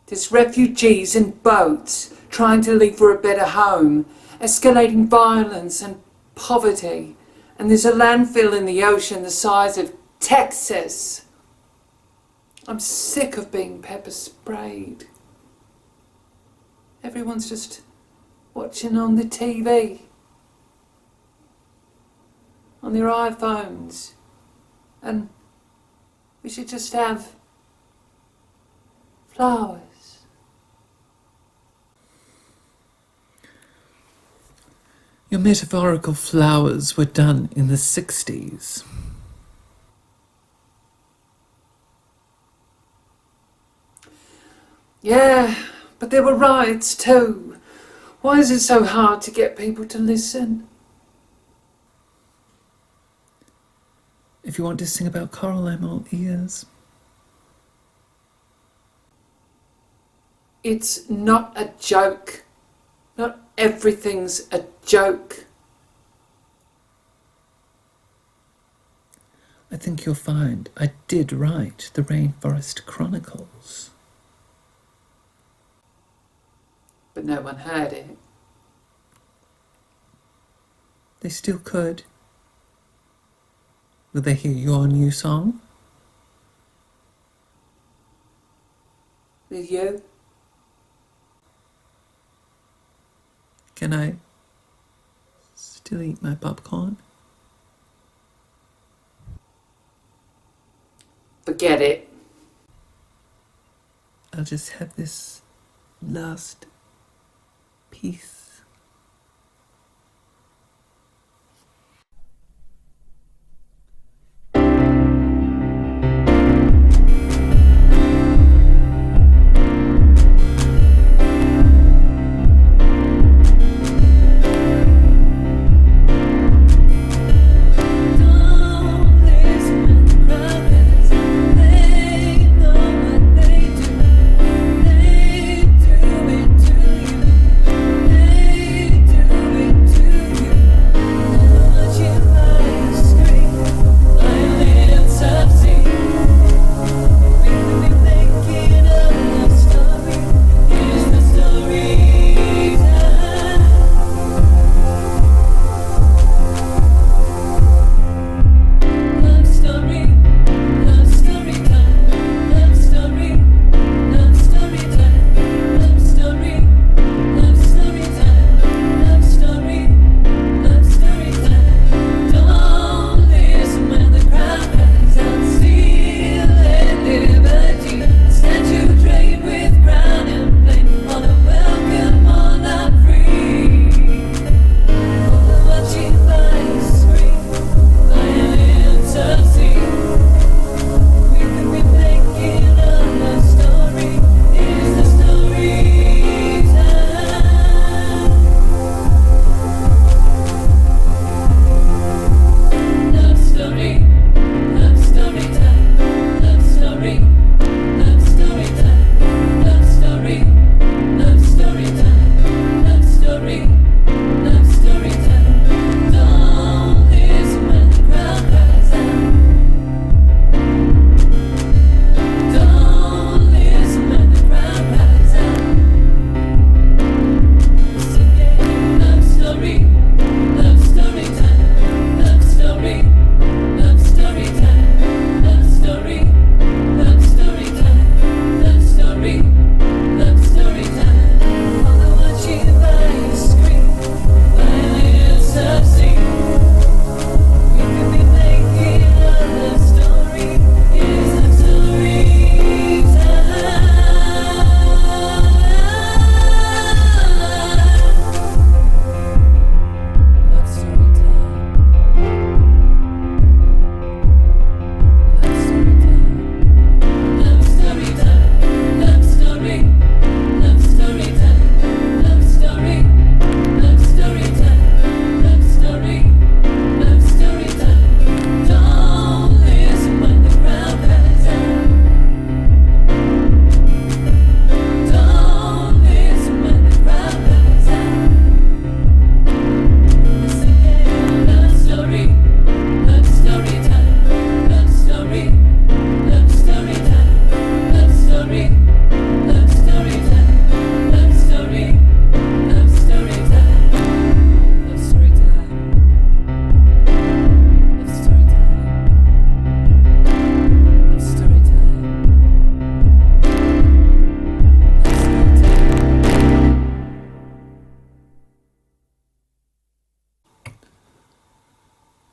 There's refugees in boats trying to leave for a better home, escalating violence and poverty, and there's a landfill in the ocean the size of Texas. I'm sick of being pepper sprayed. Everyone's just watching on the TV, on their iPhones, and we should just have flowers. Your metaphorical flowers were done in the 60s. Yeah, but there were riots too. Why is it so hard to get people to listen? If you want to sing about coral, I'm all ears. It's not a joke. Not everything's a joke. I think you'll find I did write the Rainforest Chronicles. But no one heard it. They still could. Will they hear your new song? Will you? Can I still eat my popcorn? Forget it. I'll just have this last piece. Don't listen when the crowd has a thing.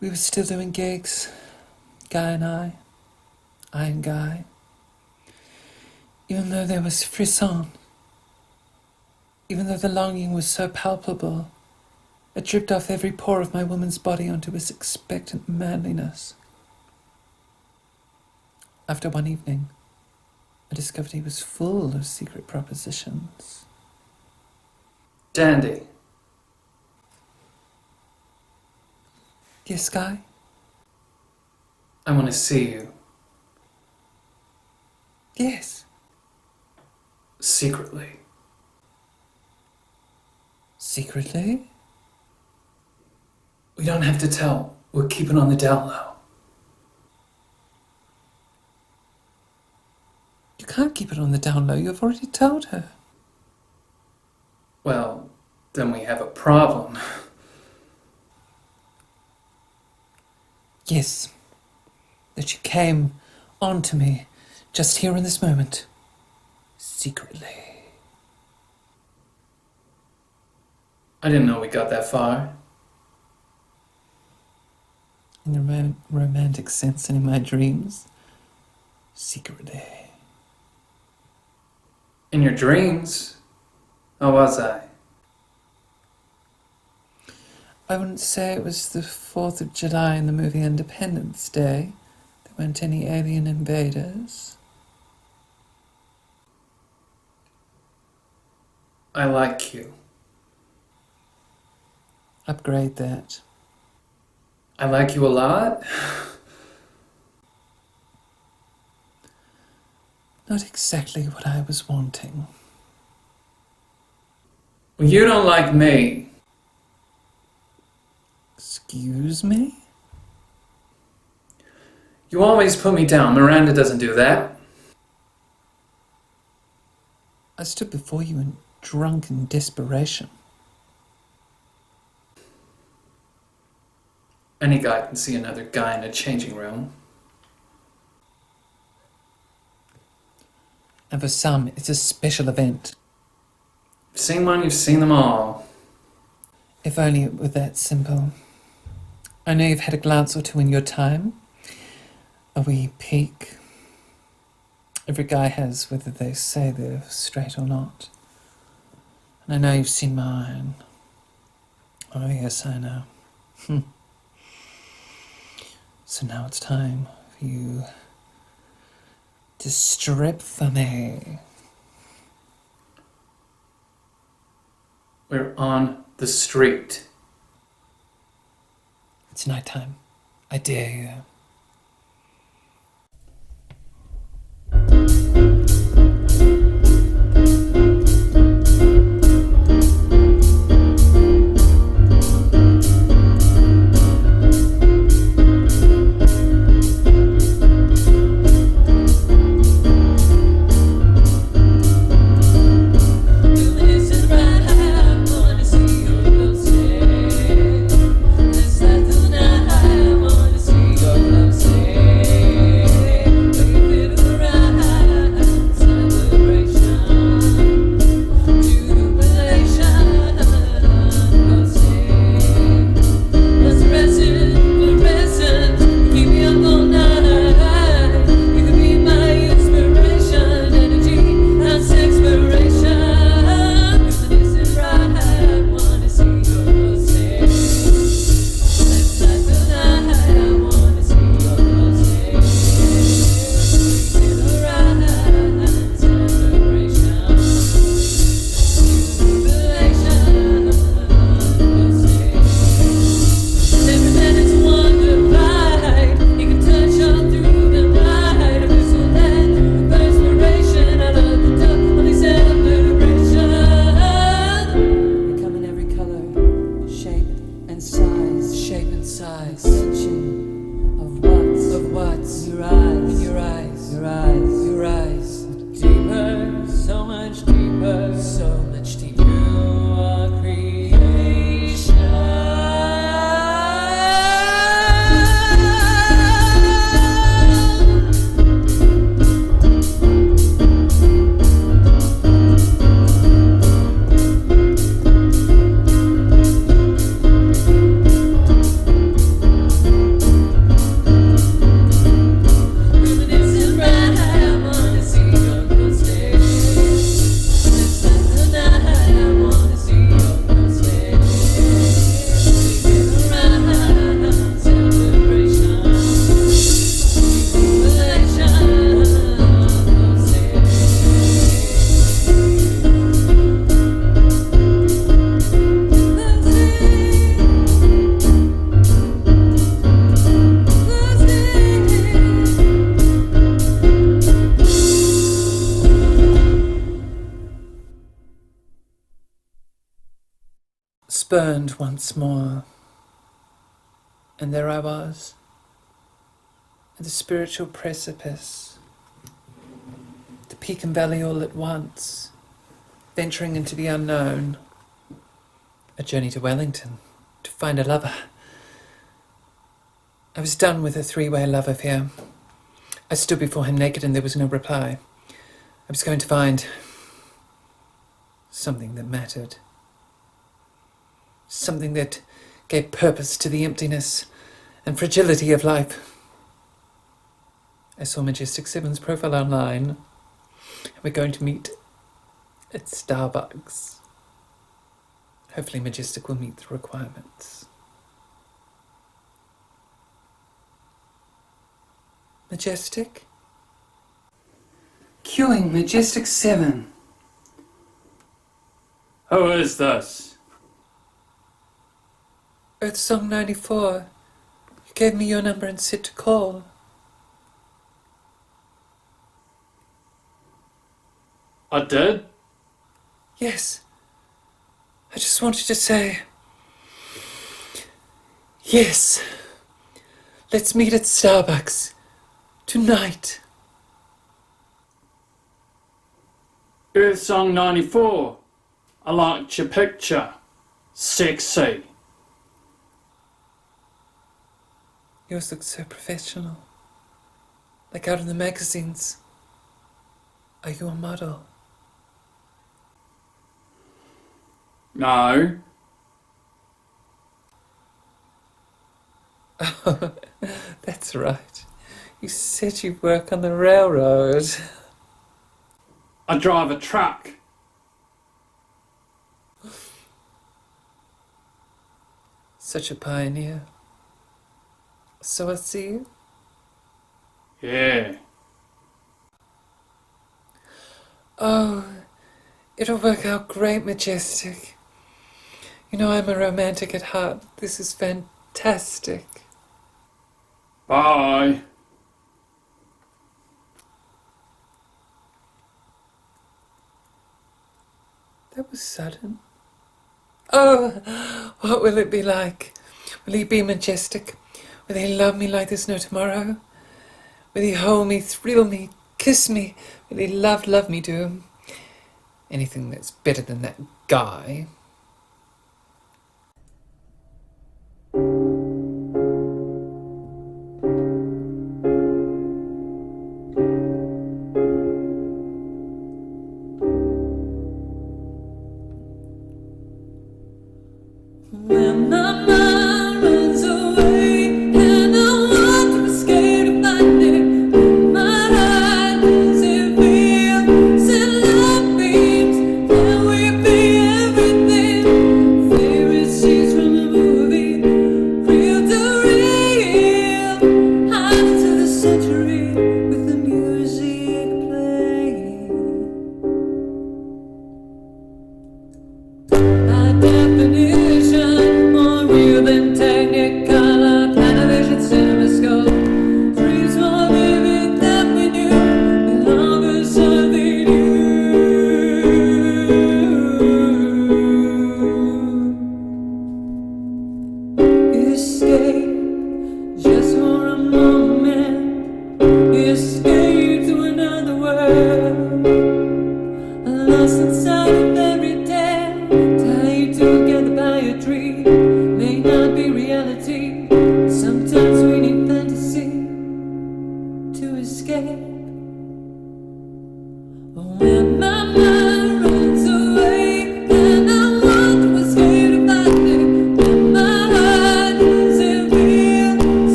We were still doing gigs, Guy and I and Guy. Even though there was frisson, even though the longing was so palpable, it dripped off every pore of my woman's body onto his expectant manliness. After one evening, I discovered he was full of secret propositions. Dandy. Yes, Guy? I want to see you. Yes. Secretly. Secretly? We don't have to tell. We'll keep it on the down low. You can't keep it on the down low. You've already told her. Well, then we have a problem. Yes. That you came onto me just here in this moment. Secretly. I didn't know we got that far. In the romantic sense and in my dreams. Secretly. In your dreams? How was I? I wouldn't say it was the 4th of July in the movie Independence Day. There weren't any alien invaders. I like you. Upgrade that. I like you a lot? Not exactly what I was wanting. Well, you don't like me. Excuse me? You always put me down. Miranda doesn't do that. I stood before you in drunken desperation. Any guy can see another guy in a changing room. And for some, it's a special event. You've seen one, you've seen them all. If only it were that simple. I know you've had a glance or two in your time. A wee peek. Every guy has, whether they say they're straight or not. And I know you've seen mine. Oh yes, I know. So now it's time for you to strip for me. We're on the street. It's nighttime. I dare you. spurned once more. And there I was, at the spiritual precipice, the peak and valley all at once, venturing into the unknown, a journey to Wellington, to find a lover. I was done with a three-way love affair. I stood before him naked and there was no reply. I was going to find something that mattered. Something that gave purpose to the emptiness and fragility of life. I saw Majestic 7's profile online. We're going to meet at Starbucks. Hopefully Majestic will meet the requirements. Majestic? Queuing Majestic 7. Who is this? Earth Song 94. You gave me your number and said to call. I did? Yes. I just wanted to say... Yes. Let's meet at Starbucks. Tonight. Earth Song 94. I liked your picture. Sexy. Yours looks so professional. Like out in the magazines. Are you a model? No. Oh, that's right. You said you work on the railroad. I drive a truck. Such a pioneer. So I see you? Yeah. Oh, it'll work out great, Majestic. You know I'm a romantic at heart. This is fantastic. Bye. That was sudden. Oh, what will it be like? Will he be majestic? Will he love me like there's no tomorrow? Will he hold me, thrill me, kiss me? Will he love me do? Anything that's better than that guy. When my mind runs away and I want to escape to find it, my heart does it feel? Send love beams, can we be everything?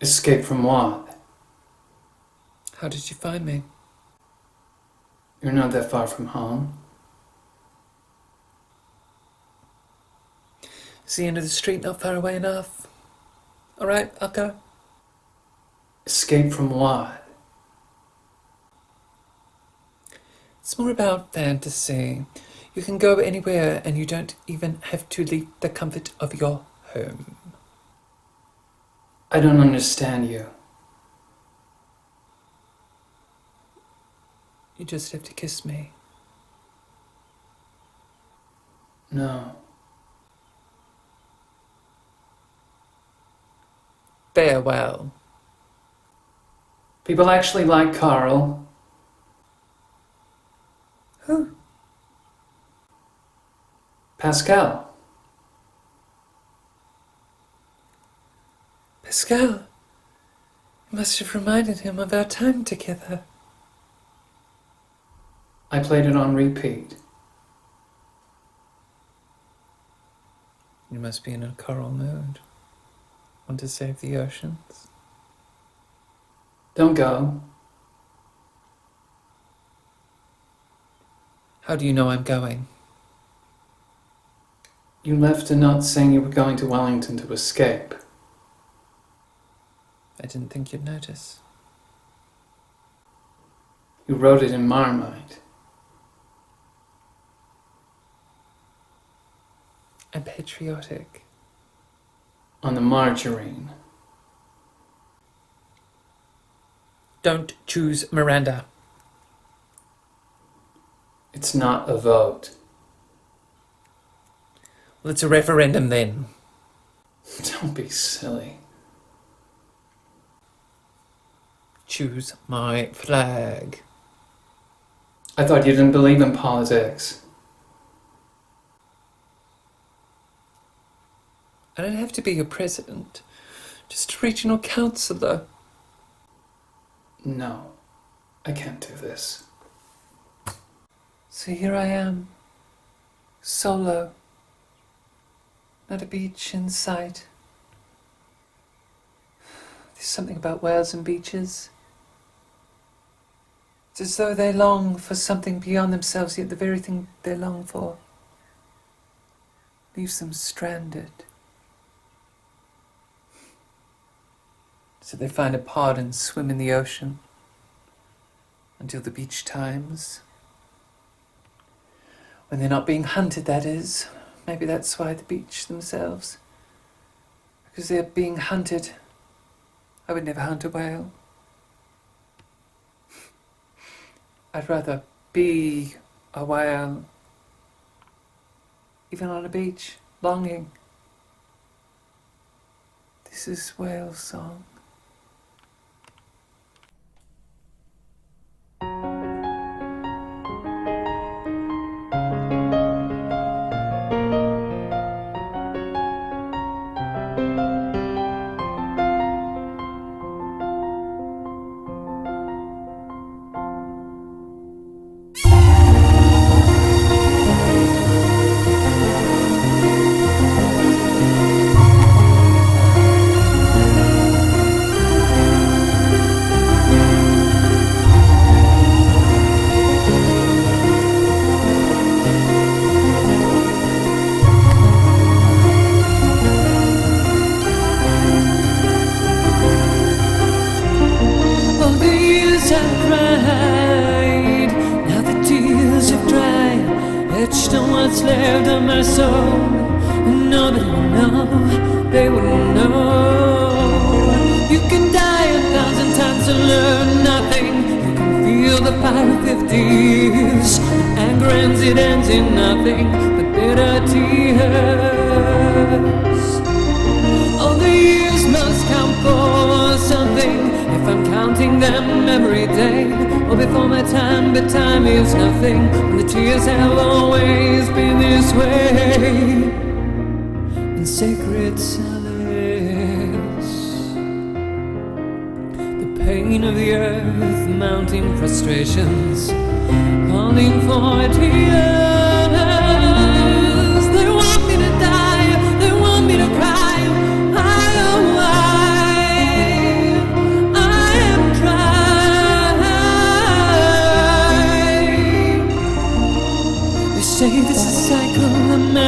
Escape from what? How did you find me? You're not that far from home. It's the end of the street, not far away enough. Alright, I'll go. Escape from what? It's more about fantasy. You can go anywhere and you don't even have to leave the comfort of your home. I don't understand you. You just have to kiss me. No. Farewell. People actually like Carl. Who? Pascal. Pascal. You must have reminded him of our time together. I played it on repeat. You must be in a choral mood. Want to save the oceans? Don't go. How do you know I'm going? You left a note saying you were going to Wellington to escape. I didn't think you'd notice. You wrote it in Marmite. I'm patriotic. On the margarine. Don't choose Miranda. It's not a vote. Well, it's a referendum then. Don't be silly. Choose my flag. I thought you didn't believe in politics. I don't have to be your president. Just a regional councillor. No, I can't do this. So here I am. Solo. Not a beach in sight. There's something about whales and beaches. It's as though they long for something beyond themselves, yet the very thing they long for leaves them stranded. So they find a pod and swim in the ocean until the beach times. When they're not being hunted, that is. Maybe that's why the beach themselves. Because they're being hunted. I would never hunt a whale. I'd rather be a whale. Even on a beach, longing. This is whale song.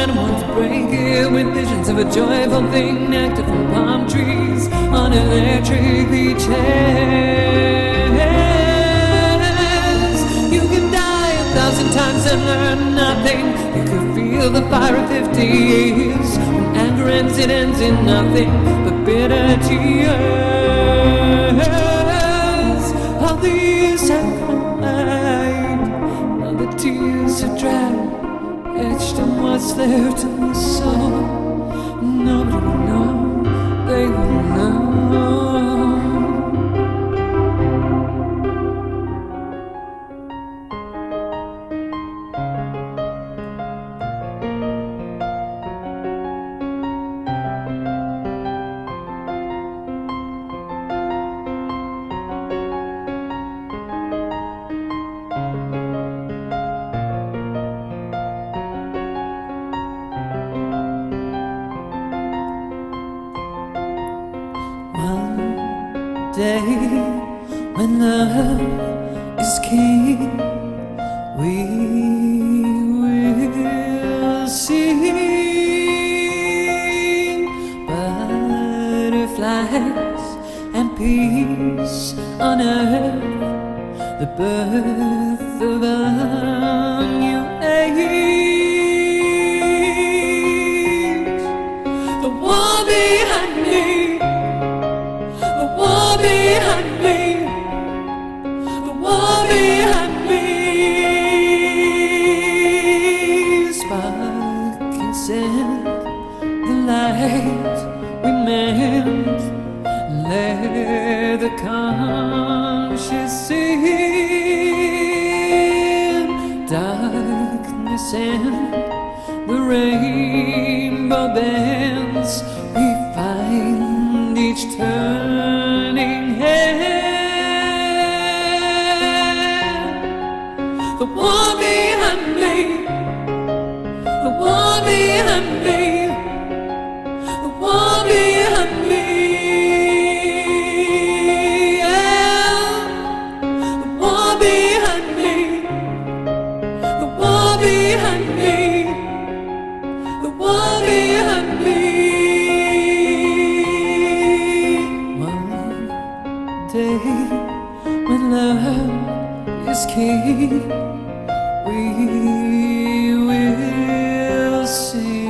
and once break it with visions of a joyful thing, nectar from palm trees on electric beaches. You can die 1,000 times and learn nothing. You could feel the fire of 50 years. When anger ends, it ends in nothing but bitter tears. All these have cried, now the tears are dried, etched in what's left in the soul. Nobody will know, they will know. Day when love is king, we will sing butterflies and peace on earth, the birth of a new age. The war behind me, behind me, the war behind me. Spark can send the light we meant, let the conscious sin. Darkness and the rainbow bends, we find each turning hand. The war behind me, the war behind me, the war behind me. Yeah. The war behind me, the war behind me, the war behind me. When love is king, we will sing.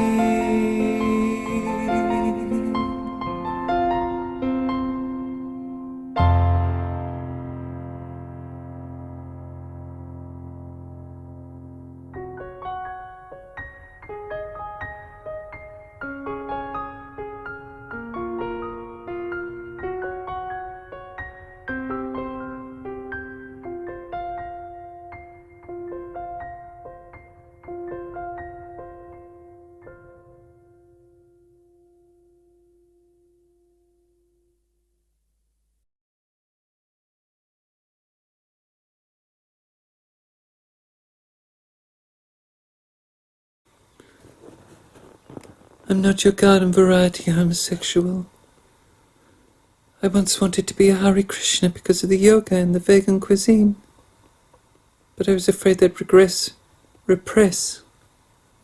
I'm not your garden variety homosexual. I once wanted to be a Hare Krishna because of the yoga and the vegan cuisine. But I was afraid they'd repress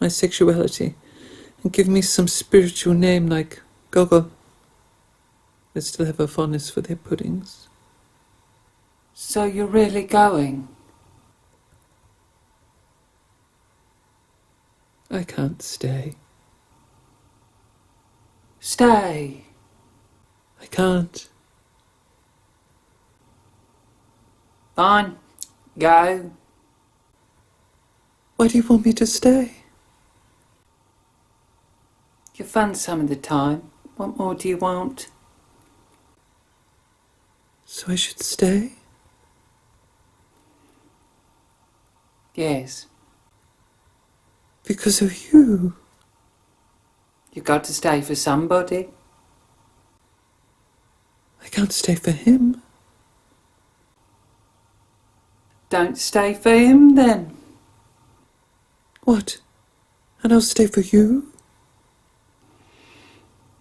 my sexuality and give me some spiritual name like Gogo. I still have a fondness for their puddings. So you're really going? I can't stay. Stay. I can't. Fine. Go. Why do you want me to stay? You're fun some of the time. What more do you want? So I should stay? Yes. Because of you. You got to stay for somebody. I can't stay for him. Don't stay for him then. What? And I'll stay for you?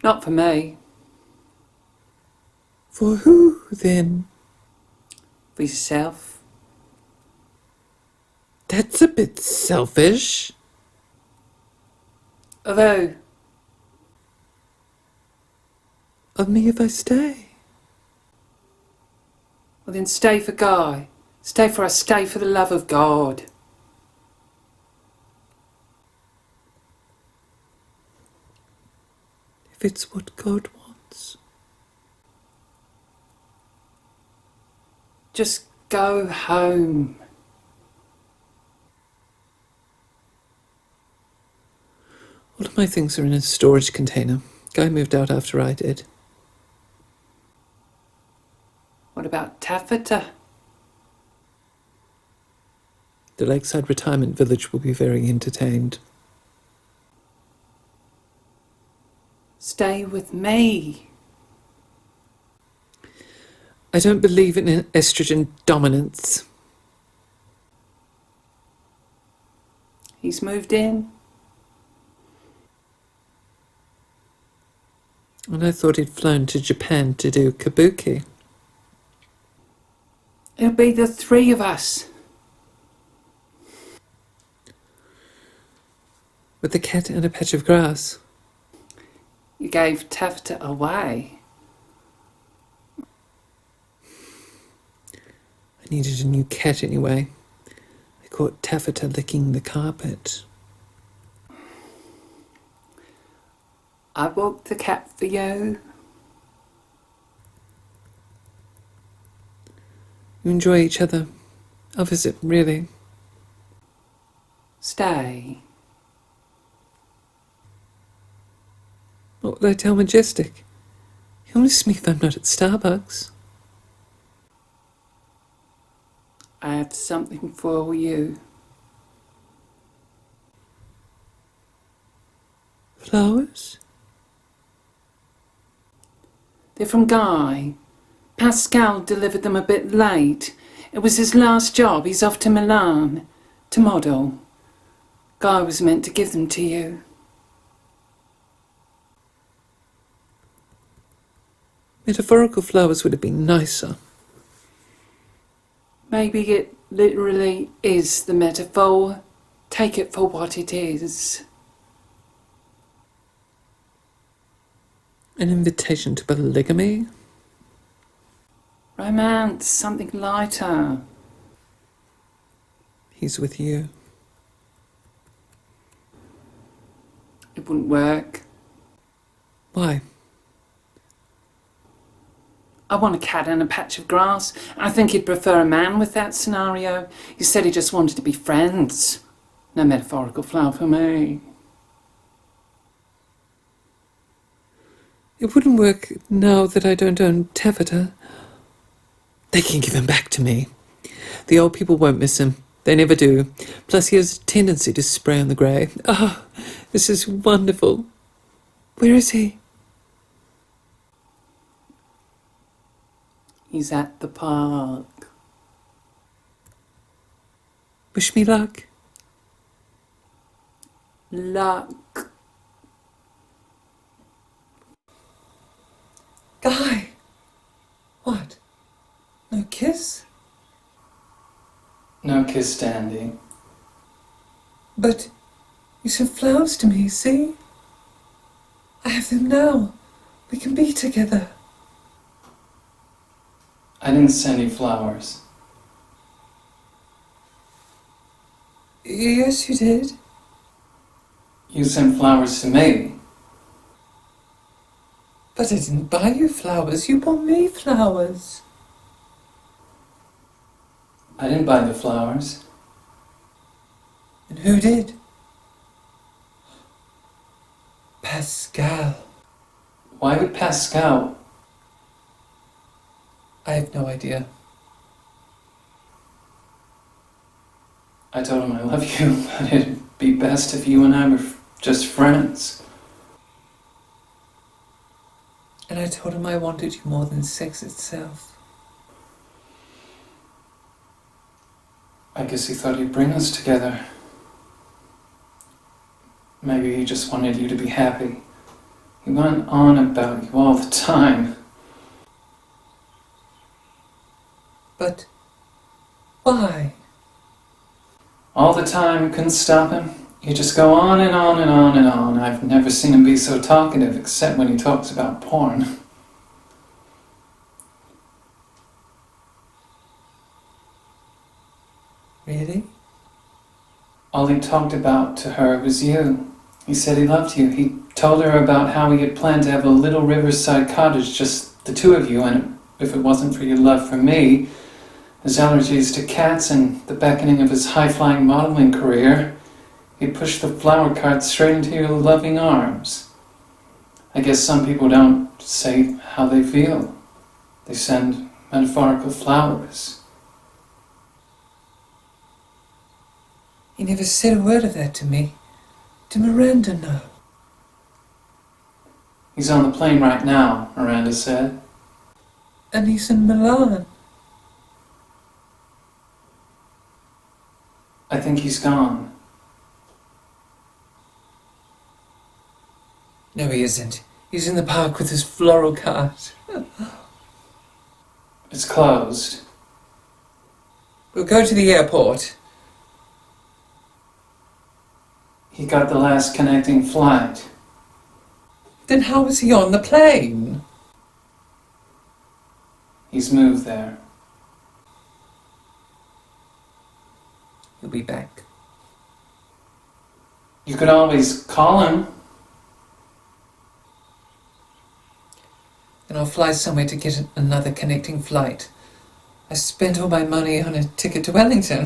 Not for me. For who, then? For yourself. That's a bit selfish. Of who? Of me if I stay. Well then stay for Guy. Stay for us, stay for the love of God. If it's what God wants. Just go home. All of my things are in a storage container. Guy moved out after I did. What about taffeta? The lakeside retirement village will be very entertained. Stay with me. I don't believe in estrogen dominance. He's moved in. And I thought he'd flown to Japan to do kabuki. It'll be the three of us. With a cat and a patch of grass. You gave taffeta away. I needed a new cat anyway. I caught taffeta licking the carpet. I walked the cat for you. You enjoy each other. I'll visit, really. Stay. What will I tell Majestic? He'll miss me if I'm not at Starbucks. I have something for you. Flowers? They're from Guy. Pascal delivered them a bit late. It was his last job. He's off to Milan to model. Guy was meant to give them to you. Metaphorical flowers would have been nicer. Maybe it literally is the metaphor. Take it for what it is. An invitation to polygamy? Romance, something lighter. He's with you. It wouldn't work. Why? I want a cat and a patch of grass. I think he'd prefer a man with that scenario. He said he just wanted to be friends. No metaphorical flower for me. It wouldn't work now that I don't own taffeta. They can give him back to me. The old people won't miss him. They never do. Plus he has a tendency to spray on the grey. Ah, this is wonderful. Where is he? He's at the park. Wish me luck. Luck. Guy! What? No kiss? No kiss, Dandy. But you sent flowers to me, see? I have them now. We can be together. I didn't send you flowers. Yes, you did. You sent flowers to me. But I didn't buy you flowers. You bought me flowers. I didn't buy the flowers. And who did? Pascal. Why would Pascal? I have no idea. I told him I love you, but it'd be best if you and I were just friends. And I told him I wanted you more than sex itself. I guess he thought he'd bring us together. Maybe he just wanted you to be happy. He went on about you all the time. But why? All the time, couldn't stop him. You just go on and on and on and on. I've never seen him be so talkative, except when he talks about porn. Really? All he talked about to her was you. He said he loved you. He told her about how he had planned to have a little riverside cottage, just the two of you, and if it wasn't for your love for me, his allergies to cats, and the beckoning of his high-flying modeling career, he'd push the flower cart straight into your loving arms. I guess some people don't say how they feel. They send metaphorical flowers. He never said a word of that to me. Did Miranda know? He's on the plane right now, Miranda said. And he's in Milan. I think he's gone. No, he isn't. He's in the park with his floral cart. It's closed. We'll go to the airport. He got the last connecting flight. Then how was he on the plane? He's moved there. He'll be back. You could always call him. Then I'll fly somewhere to get another connecting flight. I spent all my money on a ticket to Wellington.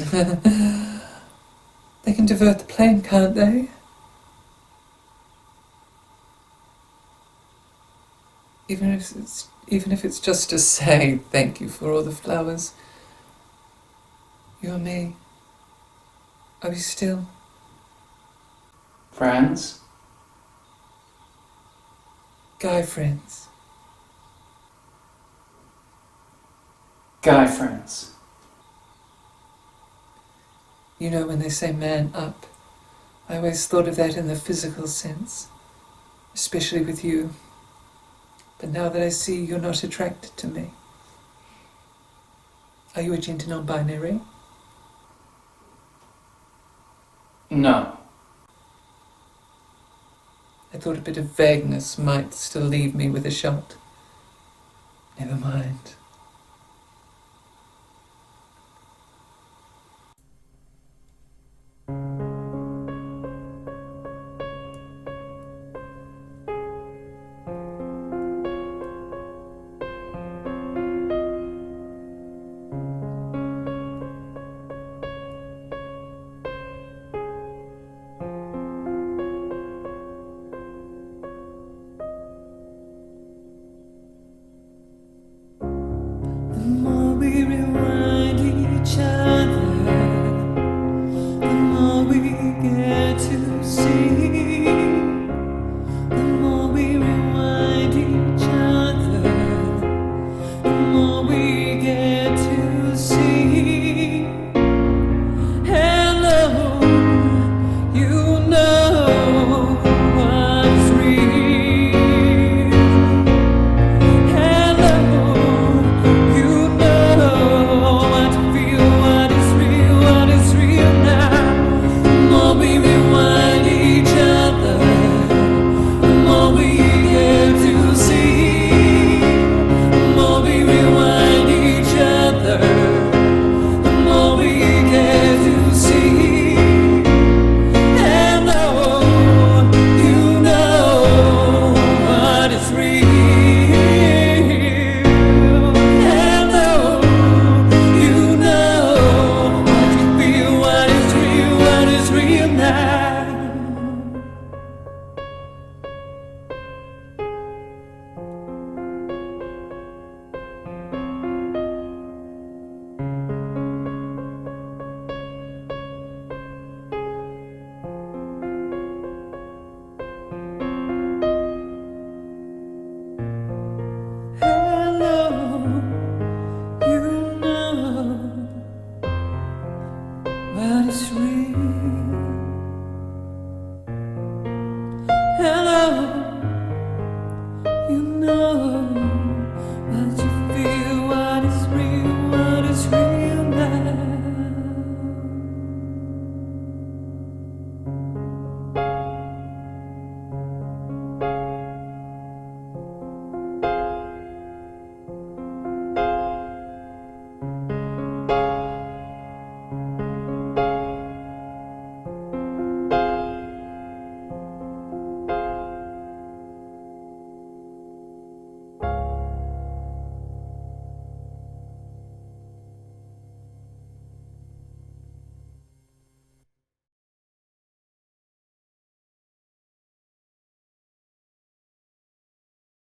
They can divert the plane, can't they? Even if it's just to say thank you for all the flowers. You and me. Are we still Friends? guy friends? Guy friends. You know when they say man up, I always thought of that in the physical sense, especially with you. But now that I see you're not attracted to me. Are you a gender non-binary? No. I thought a bit of vagueness might still leave me with a shot. Never mind.